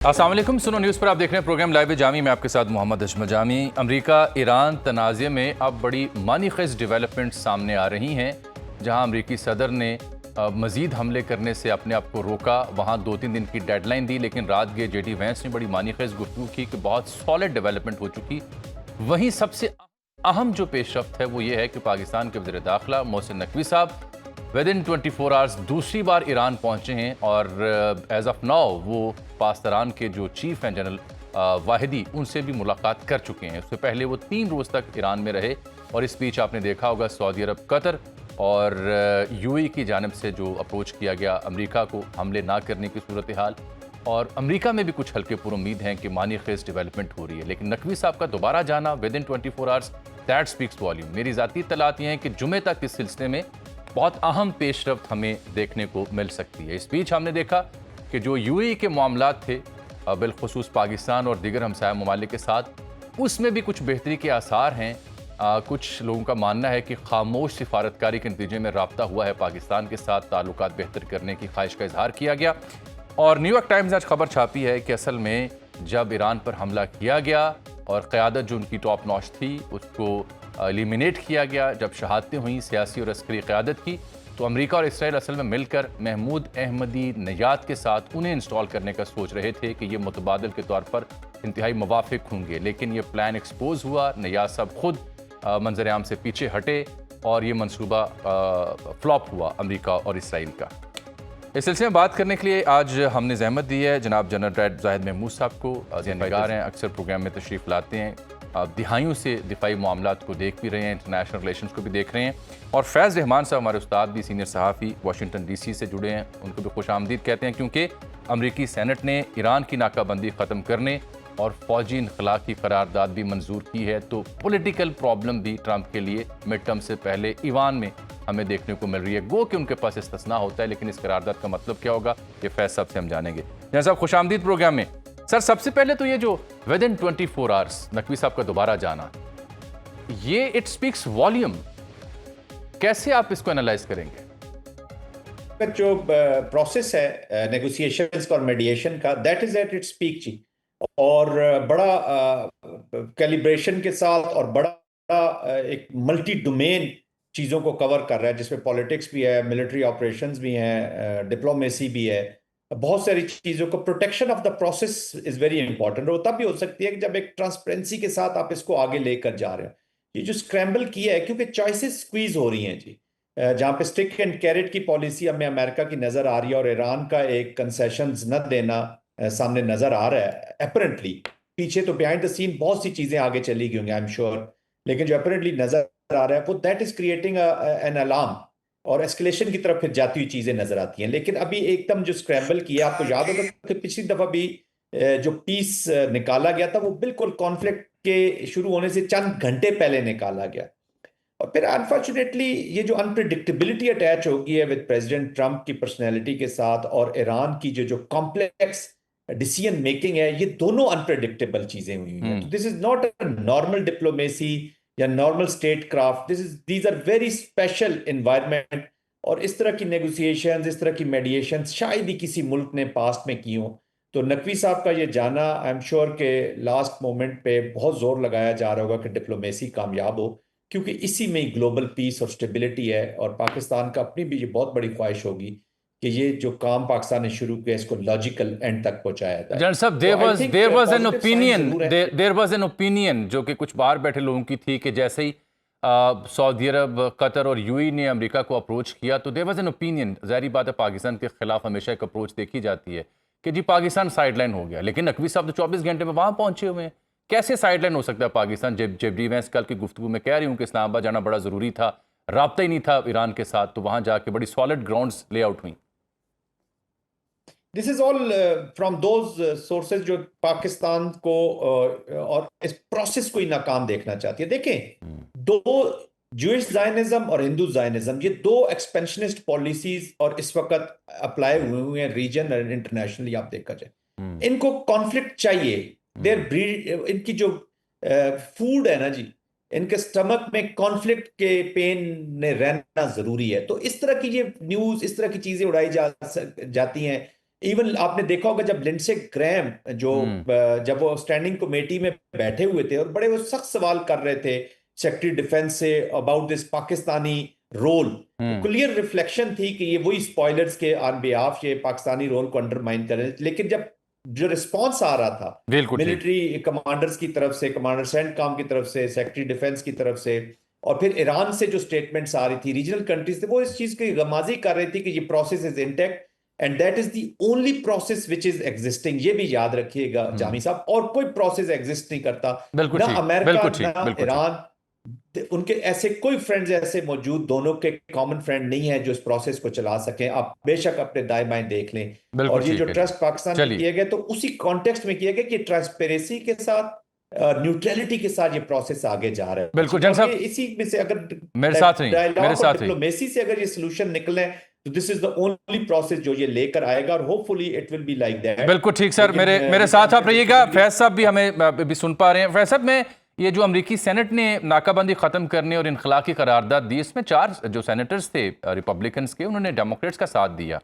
अस्सलाम वालेकुम। सुनो न्यूज़ पर आप देख रहे हैं प्रोग्राम लाइव जामी में आपके साथ मोहम्मद अजमल जामी। अमेरिका ईरान तनाज़े में अब बड़ी मानीखेज़ डेवलपमेंट सामने आ रही हैं, जहां अमेरिकी सदर ने मज़ीद हमले करने से अपने आप को रोका। वहां 2-3 दिन की डेडलाइन दी, लेकिन रात के जेडी वैंस ने बड़ी मानीखेज़ गुफ्तगू की कि बहुत सॉलिड डेवलपमेंट हो चुकी। वहीं सबसे अहम जो पेशरफ्त है वो ये है कि पाकिस्तान के वज़ीर दाखिला मोहसिन नकवी साहब विद इन 24 आवर्स दूसरी बार ईरान पहुंचे हैं और एज ऑफ नाउ वो पाकिस्तान के जो चीफ हैं जनरल वाहिदी, उनसे भी मुलाकात कर चुके हैं। उससे पहले वो 3 रोज़ तक ईरान में रहे और इस बीच आपने देखा होगा सऊदी अरब, कतर और यूएई की जानिब से जो अप्रोच किया गया अमेरिका को हमले ना करने की सूरत हाल, और अमेरिका में भी कुछ हल्के पुर उम्मीद हैं कि मानीखेज़ डेवलपमेंट हो रही है। लेकिन नकवी साहब का दोबारा जाना with in 24 hours, that speaks volume. मेरी ज़ाती इत्तलात ये हैं कि जुमे तक इस सिलसिले में बहुत अहम पेशरफ्त हमें देखने को मिल सकती है। इस बीच हमने देखा कि जो यूएई के मामलात थे बिलखुसूस पाकिस्तान और दीगर हमसाया ममालिक के साथ, उसमें भी कुछ बेहतरी के आसार हैं। कुछ लोगों का मानना है कि खामोश सिफारतकारी के नतीजे में रब्ता हुआ है पाकिस्तान के साथ, ताल्लुकात बेहतर करने की ख्वाहिश का इजहार किया गया। और न्यूयॉर्क टाइम्स ने आज खबर छापी है कि असल में जब ईरान पर हमला किया गया और क़यादत जो उनकी टॉप नॉच थी उसको एलिमिनेट किया गया, जब शहादतें हुई सियासी और अस्करी क़यादत की, तो अमेरिका और इसराइल असल में मिलकर महमूद अहमदी नयाद के साथ उन्हें इंस्टॉल करने का सोच रहे थे कि ये मुतबादिल के तौर पर इंतहाई मुवाफिक होंगे। लेकिन ये प्लान एक्सपोज हुआ, नयाद साहब खुद मंजर आम से पीछे हटे और ये मनसूबा फ्लॉप हुआ अमेरिका और इसराइल का। इस सिलसिले में बात करने के लिए आज हमने जहमत दी है जनाब जनरल डायर जाहिद महमूद साहब को। ज़िम्मेदार हैं, अक्सर प्रोग्राम में तशरीफ़ लाते हैं, दिहाइयों से दिफाई मामलात को देख भी रहे हैं, इंटरनेशनल रिलेशंस को भी देख रहे हैं। और फैज़ रहमान साहब हमारे उस्ताद भी सीनियर सहाफ़ी वाशिंगटन DC से जुड़े हैं, उनको भी खुश आमदीद कहते हैं, क्योंकि अमरीकी सेनेट ने ईरान की नाकाबंदी ख़त्म करने और फ़ौजी इनखला की करारदाद भी मंजूर की है। तो पॉलिटिकल प्रॉब्लम भी ट्रंप के लिए मिड टर्म से पहले ईवान में हमें देखने को मिल रही है। गो कि उनके पास इस्तिस्ना होता है, लेकिन इस करारदाद का मतलब क्या होगा ये फैज़ साहब से हम जानेंगे। जहाँ साहब खुश आमदीद प्रोग्राम में। सर, सबसे पहले तो ये जो विद इन 24 आवर्स नकवी साहब का दोबारा जाना, ये इट स्पीक्स वॉल्यूम। कैसे आप इसको एनालाइज करेंगे? जो प्रोसेस है नेगोशिएशंस का और मीडिएशन का, that is at its peak ji. और बड़ा कैलिब्रेशन के साथ और बड़ा एक मल्टी डोमेन चीज़ों को कवर कर रहा है, जिसमें पॉलिटिक्स भी है, मिलिट्री ऑपरेशंस भी हैं, डिप्लोमेसी भी है, बहुत सारी चीज़ों को। Protection of the process is very important. और तब भी हो सकती है कि जब एक ट्रांसपेरेंसी के साथ आप इसको आगे लेकर जा रहे हो। ये जो स्क्रैम्बल किया है, क्योंकि चॉइसेस स्क्वीज हो रही हैं जी, जहाँ पे स्टिक एंड कैरेट की पॉलिसी हमें अमेरिका की नज़र आ रही है और ईरान का एक कंसेशंस न देना सामने नज़र आ रहा है अपरेंटली। पीछे तो बिहाइंड द सीन बहुत सी चीज़ें आगे चली गई होंगी, आई एम श्योर, लेकिन जो अपरेंटली नज़र आ रहा है वो that is creating an alarm और एस्केलेशन की तरफ फिर जाती हुई चीज़ें नज़र आती हैं। लेकिन अभी एकदम जो स्क्रैम्बल किया, आपको याद होगा कि पिछली दफ़ा भी जो पीस निकाला गया था वो बिल्कुल कॉन्फ्लिक्ट के शुरू होने से चंद घंटे पहले निकाला गया। और फिर अनफॉर्चुनेटली ये जो अनप्रिडिक्टेबिलिटी अटैच होगी है विद प्रेसिडेंट ट्रंप की पर्सनैलिटी के साथ, और ईरान की जो कॉम्प्लेक्स डिसीजन मेकिंग है, ये दोनों अनप्रिडिक्टेबल चीजें हुई हैं। तो this is not a normal diplomacy या normal statecraft, these are very special environment. और इस तरह की नेगोशिएशंस, इस तरह की मेडिएशन शायद ही किसी मुल्क ने पास्ट में की हो। तो नकवी साहब का ये जाना, आई एम श्योर के लास्ट मोमेंट पे बहुत जोर लगाया जा रहा होगा कि डिप्लोमेसी कामयाब हो, क्योंकि इसी में ही ग्लोबल पीस और स्टेबिलिटी है। और पाकिस्तान का अपनी भी ये बहुत बड़ी ख्वाहिश होगी कि ये जो काम पाकिस्तान ने शुरू किया इसको लॉजिकल एंड तक पहुंचाया जाए। जनरल साहब, देयर वाज एन ओपिनियन जो कि कुछ बाहर बैठे लोगों की थी कि जैसे ही सऊदी अरब, कतर और यूएई ने अमेरिका को अप्रोच किया, तो देयर वाज एन ओपिनियन, ज़ाहिर बात है पाकिस्तान के खिलाफ हमेशा एक अप्रोच देखी जाती है कि जी पाकिस्तान साइडलाइन हो गया। लेकिन नकवी साहब तो 24 घंटे में वहाँ पहुंचे हुए हैं। कैसे साइडलाइन हो सकता है पाकिस्तान? जेडी वैंस कल की गुफ्तगू में कह रही हूँ कि इस्लामाबाद जाना बड़ा ज़रूरी था, राब्ता ही नहीं था ईरान के साथ, तो वहाँ जाके बड़ी सॉलिड ग्राउंड्स लेआउट हुई। This is all from those sources जो पाकिस्तान को और इस प्रोसेस को ही नाकाम देखना चाहती है। देखें, दो ज्यूइश जायनिज्म और हिंदू जायनिज्म, ये दो एक्सपेंशनिस्ट पॉलिसीज और इस वक्त अप्लाई हुए हैं रीजन और इंटरनेशनली। आप देखा जाए, इनको कॉन्फ्लिक्ट चाहिए। देयर ब्रीड, इनकी जो फूड है ना जी, इनके स्टमक में कॉन्फ्लिक्ट के पेन ने रहना जरूरी है। तो इस तरह की ये न्यूज, इस तरह की चीजें उड़ाई जाती हैं इवन आपने देखा होगा जब लिंडसे ग्रैहम जो जब वो स्टैंडिंग कमेटी में बैठे हुए थे और बड़े वो सख्त सवाल कर रहे थे सेक्रेटरी डिफेंस से about this Pakistani role, clear reflection थी कि ये वही स्पॉयलर्स के ऑन बिहाफ ये पाकिस्तानी रोल को अंडरमाइन कर रहे हैं। लेकिन जब जो रिस्पॉन्स आ रहा था बिल्कुल ठीक। मिलिट्री कमांडर्स की तरफ से, कमांडर सेंटकॉम की तरफ से, सेक्रेटरी डिफेंस की तरफ से, और फिर ईरान से जो स्टेटमेंट्स आ रही थी, रीजनल कंट्रीज थे, वो इस चीज की गमाजी कर रही थी कि ये process is intact and that is the only process which is existing. ये भी याद रखिएगा जामी साहब, और कोई प्रोसेस एग्जिस्ट नहीं करता, बिल्कुल ना ठीक, अमेरिका बिल्कुल ठीक, ना बिल्कुल ठीक। ईरान, उनके ऐसे कोई फ्रेंड्स ऐसे मौजूद, दोनों के कॉमन फ्रेंड नहीं है जो इस प्रोसेस को चला सकें। आप बेशक अपने दाएं बाएं देख लें। बिल्कुल और ये जो ठीक है जी। ट्रस्ट पाकिस्तान पे चलिए, किया गया तो उसी कॉन्टेक्स्ट में किया गया कि ट्रांसपेरेंसी के साथ, न्यूट्रलिटी के साथ ये प्रोसेस आगे जा रहा है जी। बिल्कुल जंग और ये साहब, इसी में से अगर मेरे साथ रहिए, मेरे डायलॉग और साथ रहिए। डिप्लोमेसी से अगर ये सोल्यूशन निकले तो this is the only process जो ये लेकर आएगा, और hopefully it will be like that. बिल्कुल ठीक सर, लेकिन मेरे मेरे जैसे साथ आप हमने रहिएगा। डिस्कशन फैज साहब भी हमें भी सुन पा रहे हैं। फैज साहब, मैं ये जो अमेरिकी सेनेट ने नाकाबंदी ख़त्म करने और इनखला की करारदाद दी, इसमें 4 जो सेनेटर्स थे रिपब्लिकन्स के, उन्होंने डेमोक्रेट्स का साथ दिया।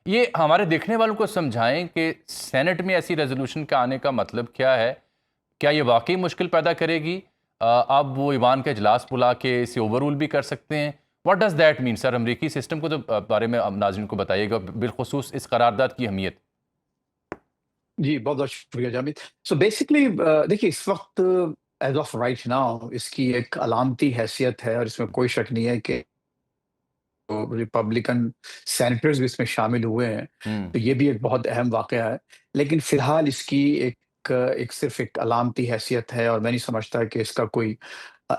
ये हमारे देखने वालों को समझाएं कि सेनेट में ऐसी रेजोल्यूशन का आने का मतलब क्या है? क्या ये वाकई मुश्किल पैदा करेगी? अब वो ईवान का इजलास बुला के इसे ओवररूल भी कर सकते हैं। What does that mean sir? अमरीकी सिस्टम को तो बारे में नाज़रीन को बताइएगा, बिलखुसूस इस करारदाद की अहमियत। जी, बहुत बहुत शुक्रिया जामिद। सो बेसिकली देखिए, इस वक्त एज ऑफ राइट नाउ इसकी एक अलामती हैसियत है, और इसमें कोई शक नहीं है कि रिपब्लिकन सेनेटर्स भी इसमें शामिल हुए हैं, तो ये भी एक बहुत अहम वाकया है। लेकिन फिलहाल इसकी एक सिर्फ एक अलामती हैसियत है, और मैं नहीं समझता कि इसका कोई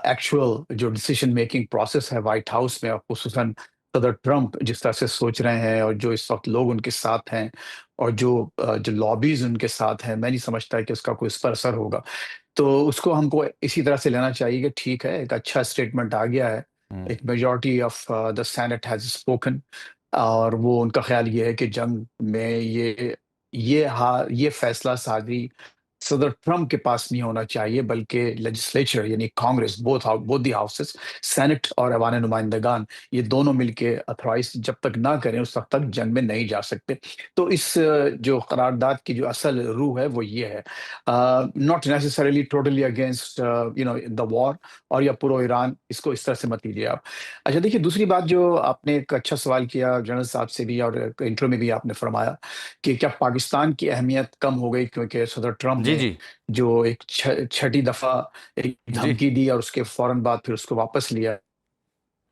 एक्चुअल जो डिसीजन मेकिंग प्रोसेस है वाइट हाउस में, और खुसूसन सदर ट्रंप जिस तरह से सोच रहे हैं, और जो इस वक्त लोग उनके साथ हैं, और जो लॉबीज उनके साथ हैं, मैं नहीं समझता कि उसका कोई इस पर असर होगा। तो उसको हमको इसी तरह से लेना चाहिए कि ठीक है, एक अच्छा स्टेटमेंट आ गया है, एक majority of the senate has spoken, और वो उनका ख्याल ये है कि जंग में ये फैसला साजी सदर ट्रंप के पास नहीं होना चाहिए, बल्कि लेजिस्लेचर यानी Congress, both the houses, senate और ऐवान नुमाइंदगान, ये दोनों मिलके अथॉराइज जब तक ना करें उस वक्त तक जंग में नहीं जा सकते। तो इस जो करारदाद की जो असल रूह है वो ये है, not necessarily totally against the war और या पूरा ईरान, इसको इस तरह से मत लीजिए आप। अच्छा देखिए, दूसरी बात जो आपने एक अच्छा सवाल किया जनरल साहब से भी, और इंट्रो में भी आपने फरमाया कि क्या पाकिस्तान की अहमियत कम हो गई क्योंकि सदर ट्रंप जी ने जी जो एक छठी दफा एक जी। धमकी दी और उसके फौरन बाद फिर उसको वापस लिया,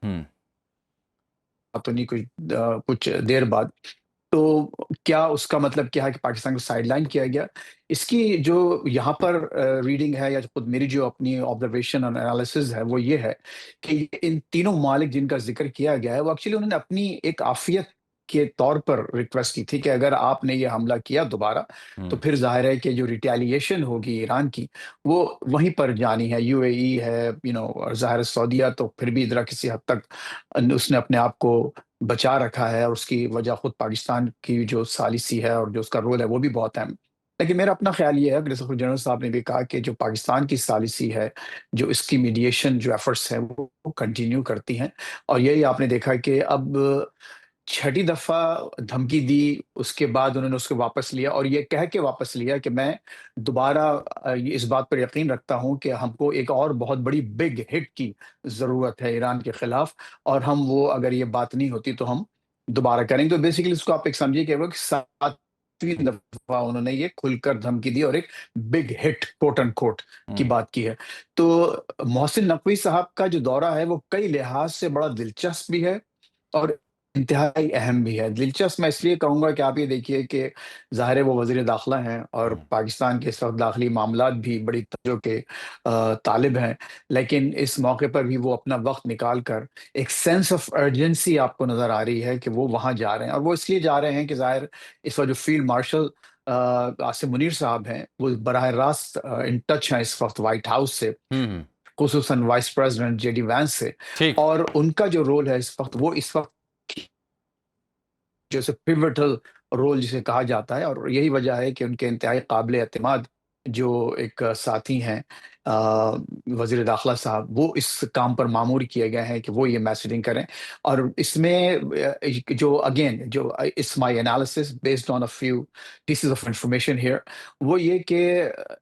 हम्म तो नहीं कुछ देर बाद, तो क्या उसका मतलब क्या है कि पाकिस्तान को साइडलाइन किया गया? इसकी जो यहाँ पर रीडिंग है, या खुद मेरी जो अपनी ऑब्जर्वेशन और एनालिसिस है, वो ये है कि इन तीनों ममालिक जिनका जिक्र किया गया है, वो एक्चुअली उन्होंने अपनी एक आफियत के तौर पर रिक्वेस्ट की थी कि अगर आपने ये हमला किया दोबारा, तो फिर जाहिर है कि जो रिटेलिएशन होगी ईरान की, वो वहीं पर जानी है। यूएई है, और जाहिर है सऊदीया तो फिर भी इधर किसी हद तक उसने अपने आप को बचा रखा है, और उसकी वजह खुद पाकिस्तान की जो सालिसी है और जो उसका रोल है वो भी बहुत अहम। लेकिन मेरा अपना ख्याल ये है, जैसे जनरल साहब ने भी कहा, कि जो पाकिस्तान की सालिसी है, जो इसकी मीडिएशन जो एफर्ट्स हैं वो कंटिन्यू करती हैं। और यही आपने देखा कि अब छठी दफा धमकी दी, उसके बाद उन्होंने उसको वापस लिया, और ये कह के वापस लिया कि मैं दोबारा इस बात पर यकीन रखता हूं कि हमको एक और बहुत बड़ी बिग हिट की जरूरत है ईरान के खिलाफ, और हम वो, अगर ये बात नहीं होती तो हम दोबारा करेंगे। तो बेसिकली इसको आप एक समझिए कि वो 7वीं दफा उन्होंने ये खुलकर धमकी दी और एक big hit quote and quote की बात की है। तो मोहसिन नकवी साहब का जो दौरा है वो कई लिहाज से बड़ा दिलचस्प भी है और इंतहाई अहम भी है। दिलचस्प मैं इसलिए कहूँगा कि आप ये देखिए कि ज़ाहिर है वो वज़ीर दाखिला हैं, और पाकिस्तान के इस वक्त दाखिली मामलात भी बड़ी तवज्जो के तालिब हैं, लेकिन इस मौके पर भी वो अपना वक्त निकाल कर एक सेंस ऑफ अर्जेंसी आपको नज़र आ रही है कि वो वहाँ जा रहे हैं। और वो इसलिए जा रहे हैं कि ज़ाहिर इस वक्त जो फील्ड मार्शल आसिम मुनीर साहब हैं, वो बराह रास्त इन टच हैं इस वक्त वाइट हाउस से, खुसूसन वाइस प्रेसिडेंट जेडी वैंस से, ठीक। और उनका जो रोल है इस वक्त, वो इस वक्त जैसे पिवटल रोल जिसे कहा जाता है, और यही वजह है कि उनके इंतहाई काबिल एतमाद जो एक साथी हैं वज़ीर दाखिला साहब, वो इस काम पर मामूर किए गए हैं कि वो ये मैसेजिंग करें। और इसमें जो अगेन जो it's my analysis based on a few pieces of information here, वो ये कि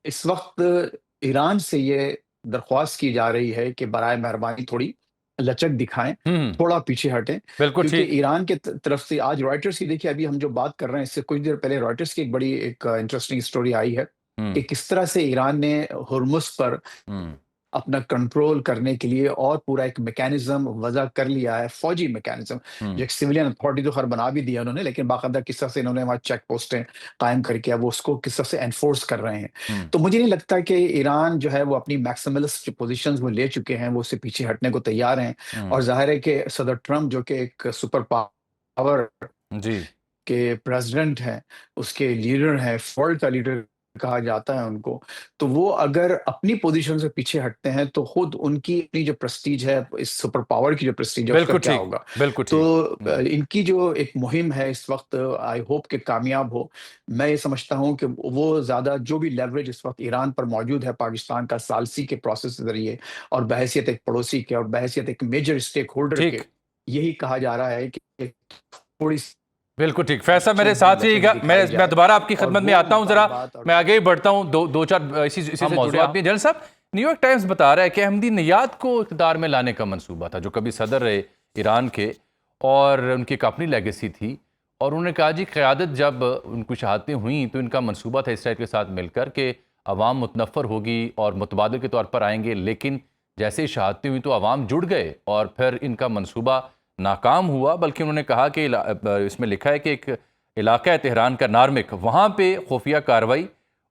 इस वक्त ईरान से ये दरख्वास्त की जा रही है कि बराए मेहरबानी थोड़ी लचक दिखाएं, हम्म, थोड़ा पीछे हटें। बिल्कुल क्योंकि ठीक। ईरान के तरफ से आज रॉयटर्स की, देखिए अभी हम जो बात कर रहे हैं इससे कुछ देर पहले रॉयटर्स की एक बड़ी एक इंटरेस्टिंग स्टोरी आई है कि हम्म, किस तरह से ईरान ने हुर्मुज़ पर हम्म, अपना कंट्रोल करने के लिए और पूरा एक मैकेनिज्म वज़ा कर लिया है, फौजी मैकेनिज्म, जो हम्म, एक सिविलियन अथॉरिटी तो खैर बना भी दिया उन्होंने, लेकिन बाकायदा किस तरह से इन्होंने वहाँ चेक पोस्टें कायम करके अब वो उसको किस तरह से एनफोर्स कर रहे हैं। हम्म, तो मुझे नहीं लगता कि ईरान जो है वो अपनी मैक्सिमलिस्ट जो पोज़ीशंस वो ले चुके हैं, वो उससे पीछे हटने को तैयार हैं। हम्म, और ज़ाहिर है कि सदर ट्रम्प जो कि एक सुपर पावर जी, के प्रेसिडेंट हैं, उसके लीडर हैं, वर्ल्ड का लीडर कहा जाता है उनको। तो वो अगर अपनी पोज़ीशन से पीछे हटते हैं, तो खुद उनकी अपनी जो प्रेस्टीज है, इस सुपर पावर की जो प्रेस्टीज है, उसका बिल्कुल क्या ठीक, होगा? बिल्कुल तो ठीक। हम्म, इनकी जो एक मुहिम है इस वक़्त, आई होप कि कामयाब हो। मैं ये समझता हूँ कि वो ज़्यादा जो भी लेवरेज इस वक़्त ईरान पर मौजूद है, पाकिस्तान का सालसी के प्रोसेस के ज़रिए और बहैसियत एक पड़ोसी के और बहैसियत एक मेजर स्टेक होल्डर के, ठीक, यही कहा जा रहा है कि थोड़ी बिल्कुल ठीक। फैसल मेरे चेक दी साथ लचक रहिएगा, दिखाई मैं जाए दोबारा आपकी और खिदमत में वो आता हूँ ज़रा। बात और मैं आगे ही बढ़ता हूँ, दो चार इसी इसी से जुड़े मौज़ूआत आप भी। जनरल साहब, न्यूयॉर्क टाइम्स बता रहा है कि अहमदी नियाद को इक़्तिदार में लाने का मंसूबा था, जो कभी सदर रहे ईरान के, और उनकी एक अपनी लेगेसी थी। और उन्होंने कहा जी, क़यादत जब उनको शहादतें हुई तो इनका मंसूबा था इसराइल के साथ मिलकर कि अवाम मुतनफ़र होगी और मुतबादिल के तौर पर आएंगे। लेकिन जैसे ही शहादतें हुई तो अवाम जुड़ गए और फिर इनका मंसूबा नाकाम हुआ। बल्कि उन्होंने कहा कि इसमें लिखा है कि एक इलाका है तेहरान का, नार्मिक, वहाँ पे खुफिया कार्रवाई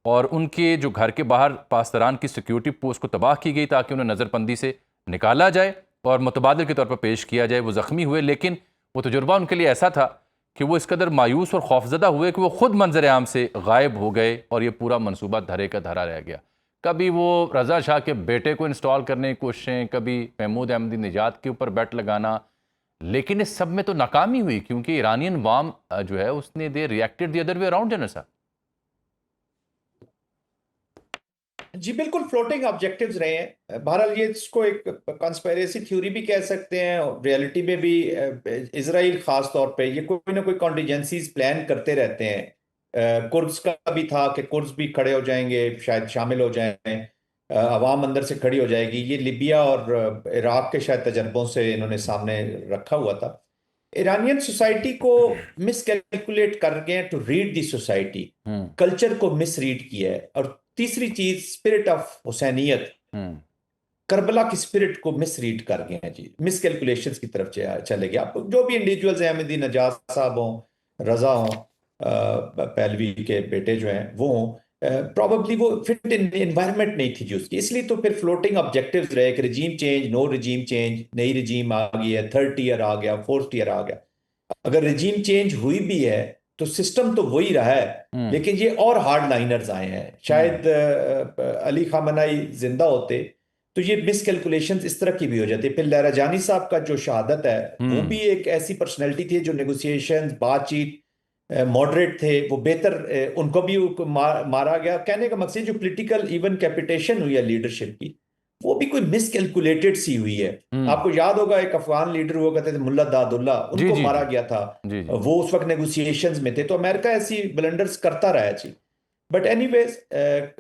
और उनके जो घर के बाहर पासदारान की सिक्योरिटी पोस्ट को तबाह की गई ताकि उन्हें नज़रबंदी से निकाला जाए और मुतबादिल के तौर पर पेश किया जाए। वो ज़ख्मी हुए, लेकिन वो तजुर्बा उनके लिए ऐसा था कि वो इस कदर मायूस और खौफजदा हुए कि वो खुद मंजर आम से गायब हो गए और ये पूरा मनसूबा धरे का धरा रह गया। कभी वो रज़ा शाह के बेटे को इंस्टॉल करने की कोशिशें, कभी महमूद अहमदी निजात के ऊपर बैट लगाना, लेकिन इस सब में तो नाकामी हुई क्योंकि ईरानियन वाम जो है उसने they reacted the other way around. General साहब, जी बिल्कुल, फ्लोटिंग ऑब्जेक्टिव्स रहे हैं। बहरहाल ये इसको एक कंस्पिरेसी थ्योरी भी कह सकते हैं, और रियलिटी में भी इसराइल खास तौर पे ये कोई ना कोई कॉन्टिजेंसीज प्लान करते रहते हैं। कुर्द्स का भी था कि कुर्द्स भी खड़े हो जाएंगे, शायद शामिल हो जाएं, अवाम अंदर से खड़ी हो जाएगी। ये लिबिया और इराक के शायद तजर्बों से इन्होंने सामने रखा हुआ था। ईरानियन सोसाइटी को मिसकैलकुलेट कर गए to read the society, hmm, culture को मिसरीड किया है। और तीसरी चीज, स्पिरिट ऑफ हुसैनियत, हम्म, करबला की स्पिरिट को मिसरीड कर गए हैं जी, मिसकैलकुलेशंस की तरफ चले गए। आप जो भी इंडिविजुअल्स हैं, अहमदी नजात साहब हों, रजा हों, पहलवी के बेटे जो हैं वो हों, प्रॉबली वो फिट इन एनवायरनमेंट नहीं थी जी उसकी। इसलिए तो फिर फ्लोटिंग ऑब्जेक्टिव्स रहे कि regime change, no regime change, नई रिजीम आ गई है, थर्ड ईयर आ गया, फोर्थ ईयर आ गया। अगर रिजीम चेंज हुई भी है तो सिस्टम तो वही रहा है, हम्म, लेकिन ये और हार्ड लाइनर्स आए हैं। हम्म, शायद अली खामनाई जिंदा होते तो ये मिसकैलकुलेशंस इस तरह की भी हो जाती। फिर लहराजानी साहब का जो शहादत है, वो हम्म, भी एक ऐसी पर्सनैलिटी थी जो नेगोशिएशंस, बातचीत, मॉडरेट थे, वो बेहतर, उनको भी मारा गया। कहने का मकसद जो पॉलिटिकल इवन कैपिटेशन हुई है लीडरशिप की, वो भी कोई मिसकैलकुलेटेड सी हुई है। हम्म, आपको याद होगा एक अफगान लीडर हुआ करते थे मुल्ला दादुल्ला, जी उनको जी मारा जी गया था। जी जी, वो उस वक्त नेगोशिएशंस में थे। तो अमेरिका ऐसी ब्लंडर्स करता रहा है जी। But anyways,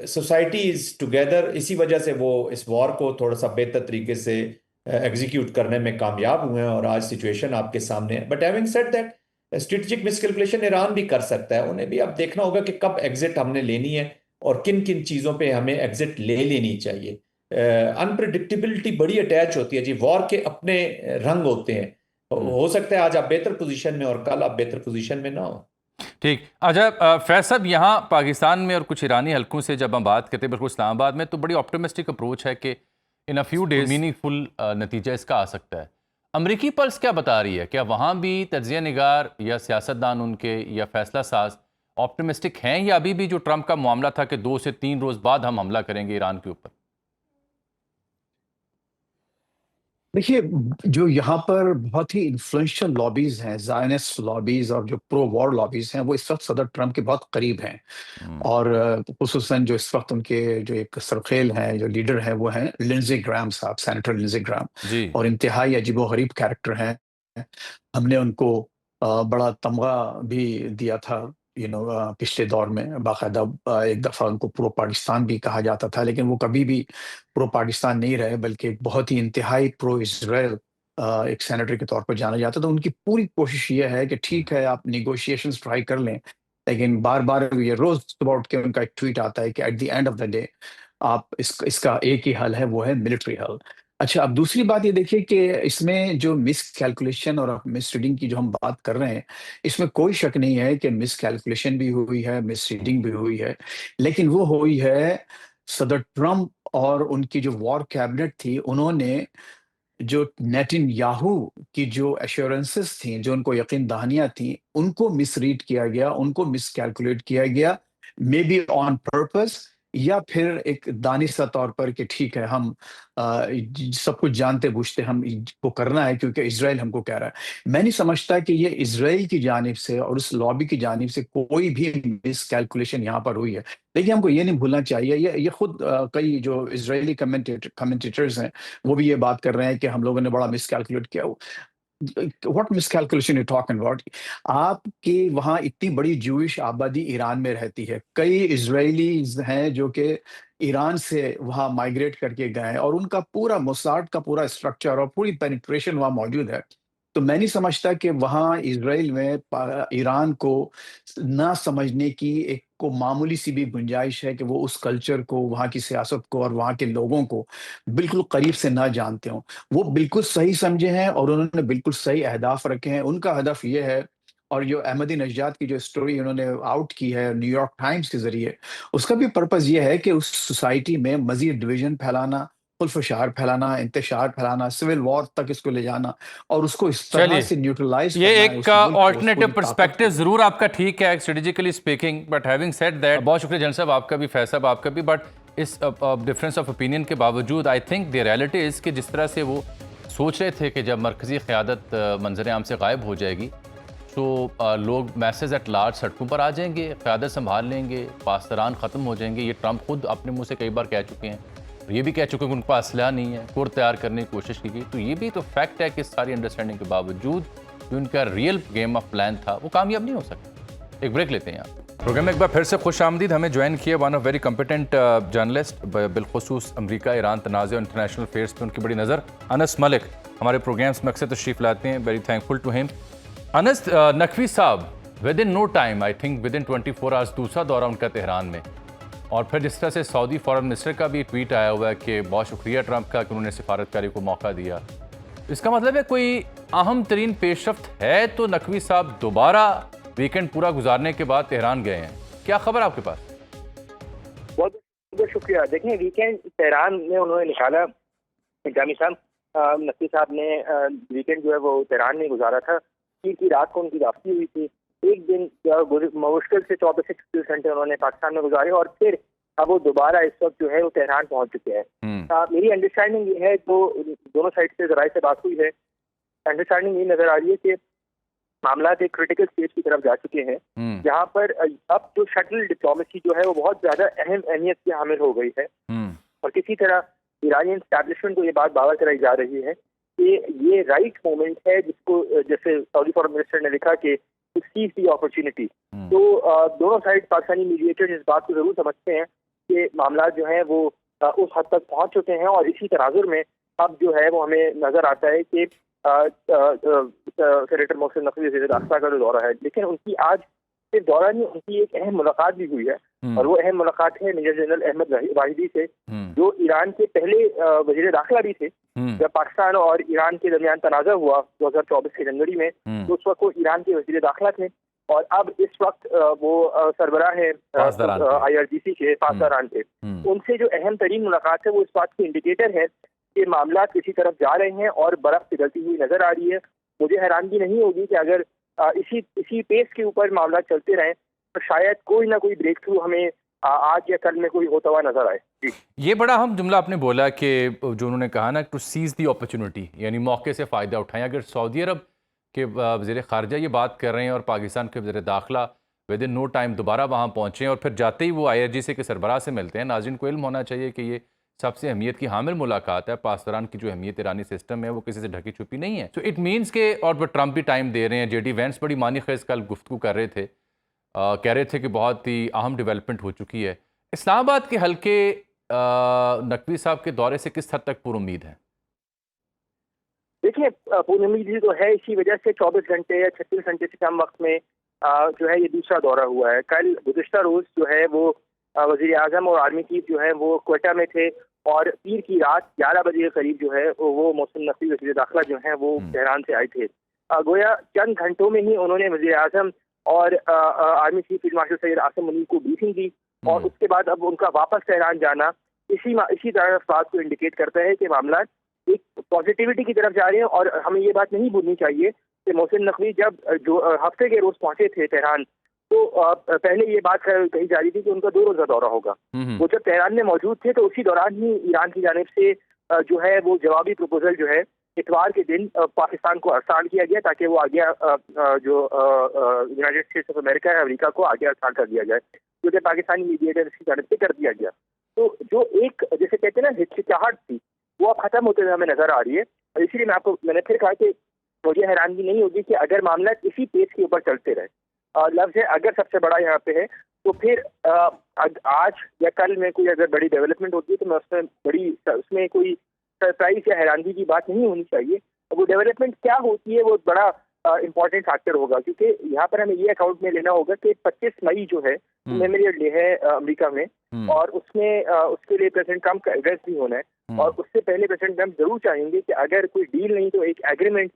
society is together. इसी वजह से वो इस वॉर को थोड़ा सा बेहतर तरीके से एग्जीक्यूट करने में कामयाब हुए हैं और आज सिचुएशन आपके सामने है। But having said that, strategic miscalculation Iran भी कर सकता है। उन्हें भी अब देखना होगा कि कब एग्जिट हमने लेनी है और किन किन चीज़ों पे हमें एग्जिट ले लेनी चाहिए। अनप्रिडिक्टेबिलिटी बड़ी अटैच होती है जी, वॉर के अपने रंग होते हैं। हम्म, हो सकता है आज आप बेहतर पोजीशन में और कल आप बेहतर पोजीशन में ना हो। ठीक। अच्छा, फैज साहब, यहाँ पाकिस्तान में और कुछ ईरानी हलकों से जब हम बात करते हैं, बिल्कुल इस्लामाबाद में तो बड़ी ऑप्टिमिस्टिक अप्रोच है कि इन अ फ्यू डेज मीनिंगफुल नतीजा इसका आ सकता है। अमरीकी पल्स क्या बता रही है? क्या वहाँ भी तज्जिया निगार या सियासतदान उनके या फैसला साज ऑप्टिमिस्टिक हैं, या अभी भी जो ट्रंप का मामला था कि 2 से 3 रोज बाद हम हमला करेंगे ईरान के ऊपर? देखिए, जो यहाँ पर बहुत ही इन्फ्लुएंशियल लॉबीज हैं, ज़ायनिस्ट लॉबीज और जो प्रो वॉर लॉबीज हैं, वो इस वक्त सदर ट्रंप के बहुत करीब हैं। हम्म, और खुसूसन जो इस वक्त उनके जो एक सरखेल हैं, जो लीडर हैं, वो हैं लिंडज़े ग्राहम साहब, सेनेटर लिंडज़े ग्राहम। जी। और इंतहाई अजीबोगरीब कैरेक्टर हैं। हमने उनको बड़ा तमगा भी दिया था, पिछले दौर में बाकायदा। एक दफ़ा उनको प्रो पाकिस्तान भी कहा जाता था, लेकिन वो कभी भी प्रो पाकिस्तान नहीं रहे, बल्कि एक बहुत ही इंतहाई प्रो इसराइल एक सेनेटर के तौर पर जाना जाता था। तो उनकी पूरी कोशिश ये है कि ठीक है, आप निगोशिएशंस ट्राई कर लें, लेकिन बार-बार ये रोज़ सुबह उठ के उनका एक ट्वीट आता है कि at the end of the day आप इसका एक ही हल है, वो है मिलिट्री हल। अच्छा, अब दूसरी बात ये देखिए कि इसमें जो मिसकैलकुलेशन और मिसरीडिंग की जो हम बात कर रहे हैं, इसमें कोई शक नहीं है कि मिसकैलकुलेशन भी हुई है, मिसरीडिंग भी हुई है, लेकिन वो हुई है सदर ट्रम्प और उनकी जो वॉर कैबिनेट थी, उन्होंने जो नेतन्याहू की जो एश्योरेंसेस थी, जो उनको यकीन दहानियाँ थी, उनको मिसरीड किया गया, उनको मिसकैलकुलेट किया गया, मे बी ऑन पर्पस, या फिर एक दानिस्ता तौर पर कि ठीक है, हम सब कुछ जानते बूझते हम को करना है क्योंकि इज़राइल हमको कह रहा है। मैं नहीं समझता कि ये इज़राइल की जानिब से और उस लॉबी की जानिब से कोई भी मिसकैलकुलेशन यहाँ पर हुई है। देखिए, हमको ये नहीं भूलना चाहिए, ये खुद कई जो इज़राइली कमेंटेटर्स हैं, वो भी ये बात कर रहे हैं कि हम लोगों ने बड़ा मिसकैलकुलेट किया। What miscalculation you talking about? आपके वहाँ इतनी बड़ी ज्यूइश आबादी ईरान में रहती है। कई इज़राइलीज़ हैं जो कि ईरान से वहाँ माइग्रेट करके गए हैं, और उनका पूरा मोसाड का पूरा स्ट्रक्चर और पूरी पेनिट्रेशन वहाँ मौजूद है। तो मैं नहीं समझता कि वहाँ इज़राइल में ईरान को ना समझने की एक को मामूली सी भी गुंजाइश है कि वो उस कल्चर को, वहाँ की सियासत को और वहाँ के लोगों को बिल्कुल करीब से ना जानते हों। वो बिल्कुल सही समझे हैं और उन्होंने बिल्कुल सही अहदाफ रखे हैं। उनका हदफ ये है, और जो अहमदी नजात की जो स्टोरी उन्होंने आउट की है न्यूयॉर्क टाइम्स के ज़रिए, उसका भी पर्पज़ ये है कि उस सोसाइटी में मज़ीद डिवीज़न फैलाना, खुल्फ़-शार फैलाना, इंतशार फैलाना, सिविल वॉर तक इसको ले जाना और उसको इस तरह चलिए, से न्यूट्रलाइज़ ये करना है एक उस मुल्क को, उस ऑल्टरनेटिव पूरी ताकत पर्सपेक्टिव को। ज़रूर आपका ठीक है strategically speaking, but having said that, बहुत शुक्रिया जन साहब आपका भी, फैज साहब आपका भी, बट इस डिफरेंस ऑफ ओपिनियन के बावजूद I think the reality is कि जिस तरह से वो सोच रहे थे कि जब मरकज़ी क़यादत मंजर आम से गायब हो जाएगी तो लोग मैसेज एट लार्ज सड़कों पर आ जाएंगे, क़यादत संभाल लेंगे, पासदारान ख़त्म हो जाएंगे। ये ट्रंप खुद अपने मुँह से कई बार कह चुके हैं, ये भी कह चुके हैं कि उनके पास असलहा नहीं है, कुर तैयार करने की कोशिश की गई। तो ये भी तो फैक्ट है कि इस सारी अंडरस्टैंडिंग के बावजूद जो उनका रियल गेम ऑफ प्लान था वो कामयाब नहीं हो सका। एक ब्रेक लेते हैं यहाँ। प्रोग्राम में एक बार फिर से खुश आमदीद। हमें ज्वाइन किया one of very competent journalist, बिलखसूस अमरीका ईरान तनाज़े और इंटरनेशनल अफेयर्स पर उनकी बड़ी नज़र, अनस मलिक हमारे प्रोग्राम्स में अक्सर तशरीफ़ लाते हैं। Very thankful to him. Anas, Naqvi साहब within no time, I think within 24 hours दूसरा दौरा उनका तेहरान में, और फिर जिस तरह से सऊदी फॉरेन मिनिस्टर का भी ट्वीट आया हुआ है कि बहुत शुक्रिया ट्रंप का कि उन्होंने सिफारतकारी को मौका दिया। इसका मतलब है कोई अहम तरीन पेशरफ्त है तो नकवी साहब दोबारा वीकेंड पूरा गुजारने के बाद तेहरान गए हैं। क्या खबर आपके पास? बहुत बहुत शुक्रिया। देखें, वीकेंड तेहरान में उन्होंने निकाला, जामी साहब, नकवी साहब ने वीकेंड जो है वो तेहरान में गुजारा था। पीर की रात को उनकी वापसी हुई थी। एक दिन मुश्किल से 24 घंटे उन्होंने पाकिस्तान में गुजारे और फिर अब वो दोबारा इस वक्त जो है वो तेहरान पहुंच चुके हैं। मेरी अंडरस्टैंडिंग ये है, तो दोनों साइड से जराये से बात हुई है, अंडरस्टैंडिंग ये नजर आ रही है कि मामला एक क्रिटिकल स्टेज की तरफ जा चुके हैं, जहां पर अब जो शटल डिप्लोमेसी जो है वो बहुत ज्यादा अहम अहमियत की हामिल हो गई है। और किसी तरह ईरानियन एस्टैब्लिशमेंट को ये बात बावर कराई जा रही है कि ये राइट मोमेंट है, जिसको जैसे सऊदी फॉरेन मिनिस्टर ने लिखा कि सीज दी अपॉर्चुनिटी। तो दोनों साइड पाकिस्तानी मीडिएटर्स इस बात को जरूर समझते हैं कि मामला जो है वो उस हद तक पहुंच चुके हैं, और इसी तनाजुर में अब जो है वो हमें नजर आता है कि सेनेटर मोहसिन नकवी वज़ीर दाखिला का जो दौरा है, लेकिन उनकी आज सिर्फ दौरा नहीं, उनकी एक अहम मुलाकात भी हुई है, और वो अहम मुलाकात है मेजर जनरल अहमद वाहिदी से, जो ईरान के पहले वज़ीर दाखिला भी थे। जब पाकिस्तान और ईरान के दरमियान तनाज़ा हुआ 2024 के जनवरी में, तो उस वक्त वो ईरान के वज़ीर दाखिला थे, और अब इस वक्त वो सरबराह है IRGC के पासदारान थे। उनसे जो अहम तरीन मुलाकात है वो इस बात की इंडिकेटर है कि मामला किसी तरफ जा रहे हैं और बर्फ पिघलती हुई नजर आ रही है। मुझे हैरानगी नहीं होगी कि अगर इसी पेस के ऊपर मामला चलते रहे तो शायद कोई ना कोई ब्रेक थ्रू हमें आज या कल में कोई होता हुआ नजर आए। जी, ये बड़ा अहम जुमला आपने बोला कि जो उन्होंने कहा ना, टू सीज दी अपॉर्चुनिटी, यानी मौके से फ़ायदा उठाएं। अगर सऊदी अरब के वज़ीर ख़ारजा ये बात कर रहे हैं और पाकिस्तान के वज़ीर दाखिला विद इन नो टाइम दोबारा वहाँ पहुँचें और फिर जाते ही वो IRGC के सरबराह से मिलते हैं, नाज़रीन को इल्म होना चाहिए कि ये सबसे अहमियत की हामिल मुलाकात है। पासदारान की जो अहमियत ईरानी सिस्टम है वो किसी से ढकी छुपी नहीं है। तो इट मीन्स के, और वो ट्रंप भी टाइम दे रहे हैं। JD वेंस बड़ी मानी खेज़ कल गुफ्तगू कर रहे थे, कह रहे थे कि बहुत ही अहम डेवलपमेंट हो चुकी है। इस्लामाबाद के हल्के नकवी साहब के दौरे से किस हद तक पुरुम्मीद है? देखिए पूरी उम्मीद तो है, इसी वजह से 24 घंटे या 36 घंटे से कम वक्त में जो है ये दूसरा दौरा हुआ है। कल गुज़िश्ता रोज़ जो है वो वज़ीर आज़म और आर्मी चीफ जो है वो क्वेटा में थे, और पीर की रात 11 बजे के करीब जो है वो मोहसिन नकवी वज़ीर दाखिला जो है वो तेहरान से आए थे। गोया चंद घंटों में ही उन्होंने वज़ीर आज़म और army chief field marshal Syed Asim Munir को ब्रीफिंग दी, और उसके बाद अब उनका वापस तेहरान जाना इसी तरह बात को इंडिकेट करता है कि मामला एक पॉजिटिविटी की तरफ जा रहे हैं। और हमें ये बात नहीं भूलनी चाहिए कि मोहसिन नकवी जब जो हफ्ते के रोज पहुंचे थे तेहरान, तो पहले ये बात कही जा रही थी कि उनका 2 रोजा दौरा होगा। वो जब तेहरान में मौजूद थे तो उसी दौरान ही ईरान की जानिब से जो है वो जवाबी प्रपोजल जो है इतवार के दिन पाकिस्तान को अरसाल किया गया, ताकि वो आगे जो यूनाइटेड स्टेट्स ऑफ अमेरिका है, अमेरिका को आगे अरसाल कर दिया जाए, क्योंकि पाकिस्तानी मीडिएटर की जानिब से कर दिया गया। तो जो एक जैसे कहते हैं ना हिचकिचाहट थी, वो अब खत्म होते हुए हमें नजर आ रही है। और इसीलिए मैंने फिर कहा कि मुझे हैरानगी नहीं होगी कि अगर मामला इसी पेज के ऊपर चलते रहे, लफ्ज़ है अगर सबसे बड़ा यहाँ पे है, तो फिर आज या कल में कोई अगर बड़ी डेवलपमेंट होती है तो मैं उसमें कोई सरप्राइज या हैरानगी की बात नहीं होनी चाहिए। वो डेवलपमेंट क्या होती है वो बड़ा इम्पोर्टेंट फैक्टर होगा, क्योंकि यहाँ पर हमें ये अकाउंट में लेना होगा कि 25 मई जो है मेमोरियल डे है अमेरिका में, और उसमें उसके लिए प्रेसिडेंट ट्रंप का एड्रेस भी होना है। और उससे पहले प्रेसिडेंट ट्रंप जरूर चाहेंगे कि अगर कोई डील नहीं तो एक एग्रीमेंट,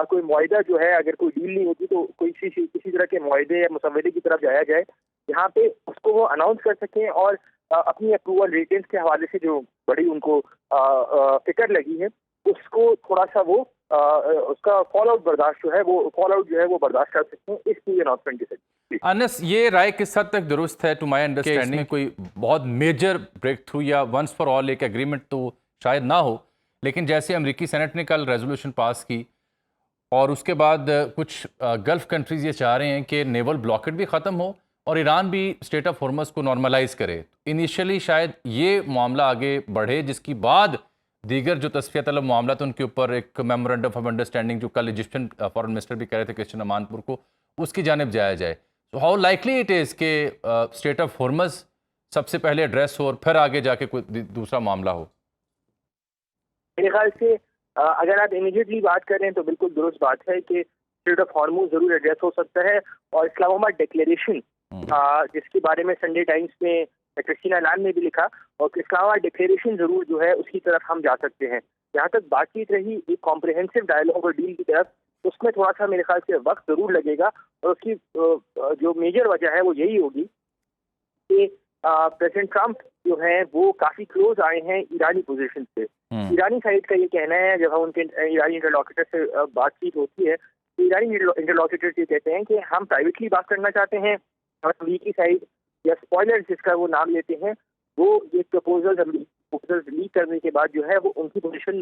कोई मुआहिदा जो है, अगर कोई डील नहीं होती तो कोई किसी तरह के मुआहिदे या मुसव्वदे की तरफ जाया जाए, यहाँ पे उसको वो अनाउंस कर सकें और अपनी अप्रूवल रेटिंग्स के हवाले से जो बड़ी उनको फिक्र लगी है उसको थोड़ा सा वो उसका फॉल आउट जो है वो बर्दाश्त कर सकते हैं इस पूरी अनाउंसमेंट के साथ। अनस, ये राय किस हद तक दुरुस्त है? टू माय अंडरस्टैंडिंग कोई बहुत मेजर ब्रेक थ्रू या वंस फॉर ऑल एक एग्रीमेंट तो शायद ना हो, लेकिन जैसे अमेरिकी सेनेट ने कल रेजोल्यूशन पास की और उसके बाद कुछ गल्फ कंट्रीज ये चाह रहे हैं कि नेवल ब्लॉकेट भी ख़त्म हो और ईरान भी स्टेट ऑफ हॉर्मज़ को नॉर्मलाइज करे। इनिशियली शायद ये मामला आगे बढ़े, जिसकी बाद दीगर जो तस्फिया तलब मामला तो उनके ऊपर एक मेमोरेंडम ऑफ अंडरस्टैंडिंग, जो कल इजिप्शियन फॉरेन मिनिस्टर भी कह रहे थे क्रिश्चियन अमानपुर को, उसकी जानिब जाया जाए। तो हाउ लाइकली इट इज़ के स्टेट ऑफ हॉर्मज़ सबसे पहले एड्रेस हो और फिर आगे जाके कोई दूसरा मामला हो? मेरे ख्याल से अगर आप इमीडिएटली बात करें तो बिल्कुल दुरुस्त बात है कि स्टेट ऑफ हॉर्मज़ जरूर एड्रेस हो सकता है, और इस्लामाबाद डिक्लेरेशन जिसके बारे में संडे टाइम्स में क्रिस्टीना लान ने भी लिखा, और इस्लामाबाद डिक्लेरेशन जरूर जो है उसकी तरफ हम जा सकते हैं। जहाँ तक बातचीत रही एक कॉम्प्रिहेंसिव डायलॉग और डील की तरफ, उसमें थोड़ा सा मेरे ख्याल से वक्त जरूर लगेगा, और उसकी जो मेजर वजह है वो यही होगी कि प्रेसिडेंट ट्रंप जो है वो काफी क्लोज आए हैं ईरानी पोजीशन से। ईरानी साइड का ये कहना है, जब हम उनके ईरानी इंटरलॉक्यूटर से बातचीत होती है तो ईरानी इंटरलॉक्यूटर ये कहते हैं कि हम प्राइवेटली बात करना चाहते हैं, और अमेरिकी साइड या स्पॉयलर जिसका वो नाम लेते हैं, वो ये प्रपोजल्स लीक करने के बाद जो है वो उनकी पोजीशन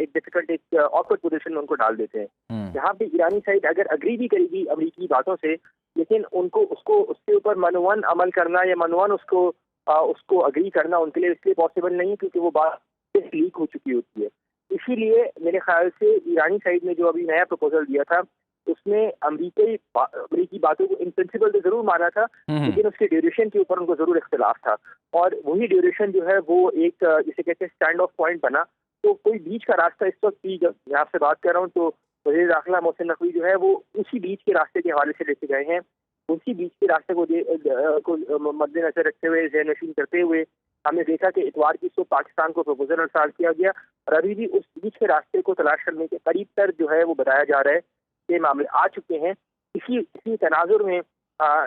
एक ऑकवर्ड पोजीशन में उनको डाल देते हैं। यहाँ पे ईरानी साइड अगर अग्री भी करेगी अमेरिकी बातों से, लेकिन उनको उसके ऊपर मनवन अमल करना या मनवन उसको अग्री करना उनके लिए इसलिए पॉसिबल नहीं है क्योंकि वो बात लीक हो चुकी होती है। इसीलिए मेरे ख्याल से ईरानी साइड ने जो अभी नया प्रपोजल दिया था उसमें अमेरिकी बातों को इन प्रिंसिपल तो जरूर माना था, लेकिन उसके ड्यूरेशन के ऊपर उनको जरूर इख्तिलाफ था, और वही ड्यूरेशन जो है वो एक जिसे कहते हैं स्टैंड ऑफ पॉइंट बना। तो कोई बीच का रास्ता इस वक्त भी, जब मैं आपसे बात कर रहा हूँ तो वज़ीर दाखिला मोहसिन नकवी जो है वो उसी बीच के रास्ते के हवाले से लेके गए हैं। उसी बीच के रास्ते को मद्देनजर रखते हुए, ज़हनशीन करते हुए हमने देखा कि इतवार की सुबह पाकिस्तान को प्रपोजल अरसाल किया गया, और अभी भी उस बीच के रास्ते को तलाश करने के करीब तर जो है वो बताया जा रहा है कि मामले आ चुके हैं। इसी तनाजुर में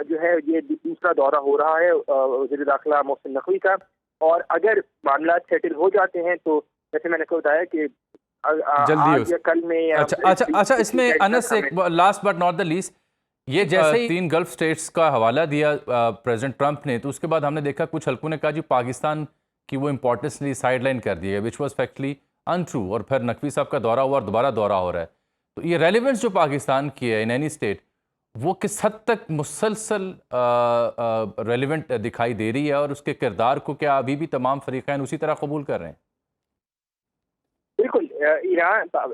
जो है ये दूसरा दौरा हो रहा है वज़ीर दाखिला मोहसिन नकवी का, और अगर मामला सेटल हो जाते हैं तो जैसे मैंने को बताया कि जल्दी आज या कल में अच्छा, इसमें अनस एक last but not the least, ये जैसे ही 3 गल्फ स्टेट्स का हवाला दिया प्रेसिडेंट ट्रंप ने, तो उसके बाद हमने देखा कुछ हल्कों ने कहा जी पाकिस्तान की वो इंपॉर्टेंस साइड लाइन कर दी है, विच वॉज फैक्टली अनट्रू। और फिर नकवी साहब का दौरा हुआ और दोबारा दौरा हो रहा है। तो ये रेलिवेंस जो पाकिस्तान की है इन एनी स्टेट, वो किस हद तक मुसलसल रेलिवेंट दिखाई दे रही है, और उसके किरदार को क्या अभी भी तमाम फरीक़ैन उसी तरह कबूल कर रहे हैं? बिल्कुल,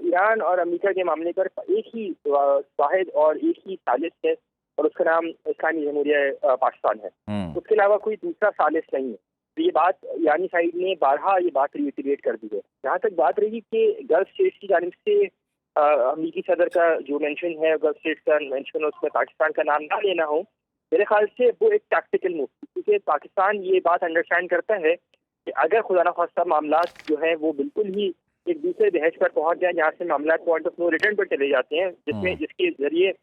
ईरान और अमेरिका के मामले पर एक ही वाहिद और एक ही साजिश है, और उसका नाम इस्लामी जमहूरिया पाकिस्तान है। उसके अलावा कोई दूसरा साजिश नहीं है। तो ये बात ईरानी साइड ने बारहा ये बात रिइटरेट कर दी है। जहाँ तक बात रही कि गल्फ स्टेट्स की जानिब से अमेरिकी सदर का जो मेंशन है, गल्फ स्टेट्स का मेंशन, उसमें पाकिस्तान का नाम ना लेना हो, मेरे ख्याल से वो एक टैक्टिकल मूव, क्योंकि पाकिस्तान ये बात अंडरस्टैंड करता है कि अगर खुदा न खास्ता मामला जो है वो बिल्कुल ही एक दूसरे दहज पर पहुंच जाए, जहाँ से मामला पॉइंट ऑफ नो रिटर्न पर चले जाते हैं, जिसके जरिए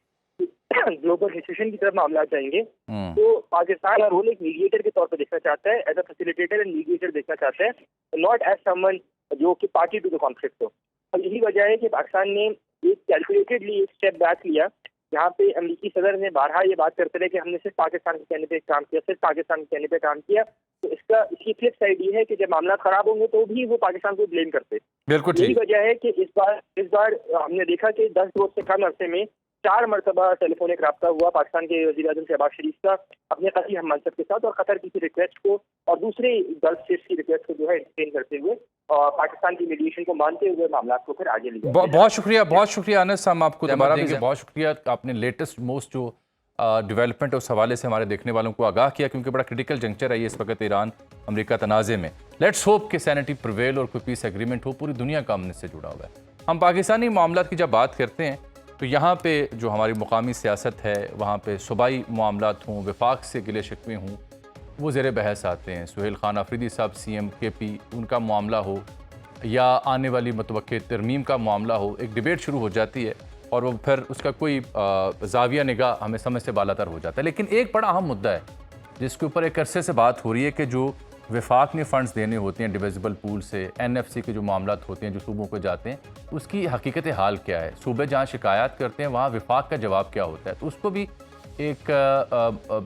ग्लोबल रिसेशन की तरफ मामला जाएंगे, तो पाकिस्तान का रोल एक मीडिएटर के तौर पर देखना चाहता है, as a facilitator and mediator देखना चाहता है, नॉट एज समवन जो कि पार्टी टू द कॉन्फ्लिक्ट हो। और यही वजह है कि पाकिस्तान ने एक कैलकुलेटेडली एक स्टेप बैक लिया, जहाँ पे अमेरिकी सदर ने बारहा ये बात करते रहे कि हमने सिर्फ पाकिस्तान के कहने पे काम किया, सिर्फ पाकिस्तान के कहने पे काम किया। तो इसकी फ्लिप साइड ये है कि जब मामला खराब होंगे तो भी वो पाकिस्तान को ब्लेम करते। बिल्कुल यही वजह है कि इस बार हमने देखा कि 10 रोज से कम अरसे में 4 मरतबा टेलीफोनिक रब्ता हुआ पाकिस्तान के वज़ीर-ए-आज़म शहबाज शरीफ का अपने कतई हम मनसब के साथ, और कतर की रिक्वेस्ट को और दूसरे गल्फ स्टेट्स की रिक्वेस्ट को जो है एक्सप्लेन करते हुए और पाकिस्तान की मीडिएशन को मानते हुए मामला को फिर आगे लिया। बहुत शुक्रिया अनस साहब, आपको दोबारा देंगे। बहुत शुक्रिया, आपने लेटेस्ट मोस्ट जो डेवलपमेंट उस हवाले से हमारे देखने वालों को आगाह किया, क्योंकि बड़ा क्रिटिकल जंक्चर है ये इस वक्त ईरान अमेरिका तनाज़े में। लेट्स होप कि सैनिटी प्रिवेल और कोई पीस एग्रीमेंट हो। पूरी दुनिया का अमन से जुड़ा हुआ है। हम पाकिस्तानी मामलात की जब बात करते हैं तो यहाँ पे जो हमारी मुकामी सियासत है, वहाँ पे सूबाई मामलात हों, वफाक से गिले शिकवे हों, वो ज़ेर बहस आते हैं। सुहेल खान अफरीदी साहब CM KP, उनका मामला हो या आने वाली मतवक्के तरमीम का मामला हो, एक डिबेट शुरू हो जाती है और वो फिर उसका कोई जाविया निगाह हमें समझ से बालातर हो जाता है। लेकिन एक बड़ा अहम मुद्दा है जिसके ऊपर एक अरसे से बात हो रही है कि जो वफाक ने फ़ंड्स देने होते हैं डिविजिबल पूल से, NFC के जो मामलात होते हैं जो सूबों को जाते हैं, उसकी हकीकत हाल क्या है। सूबे जहाँ शिकायत करते हैं वहाँ वफाक का जवाब क्या होता है। तो उसको भी एक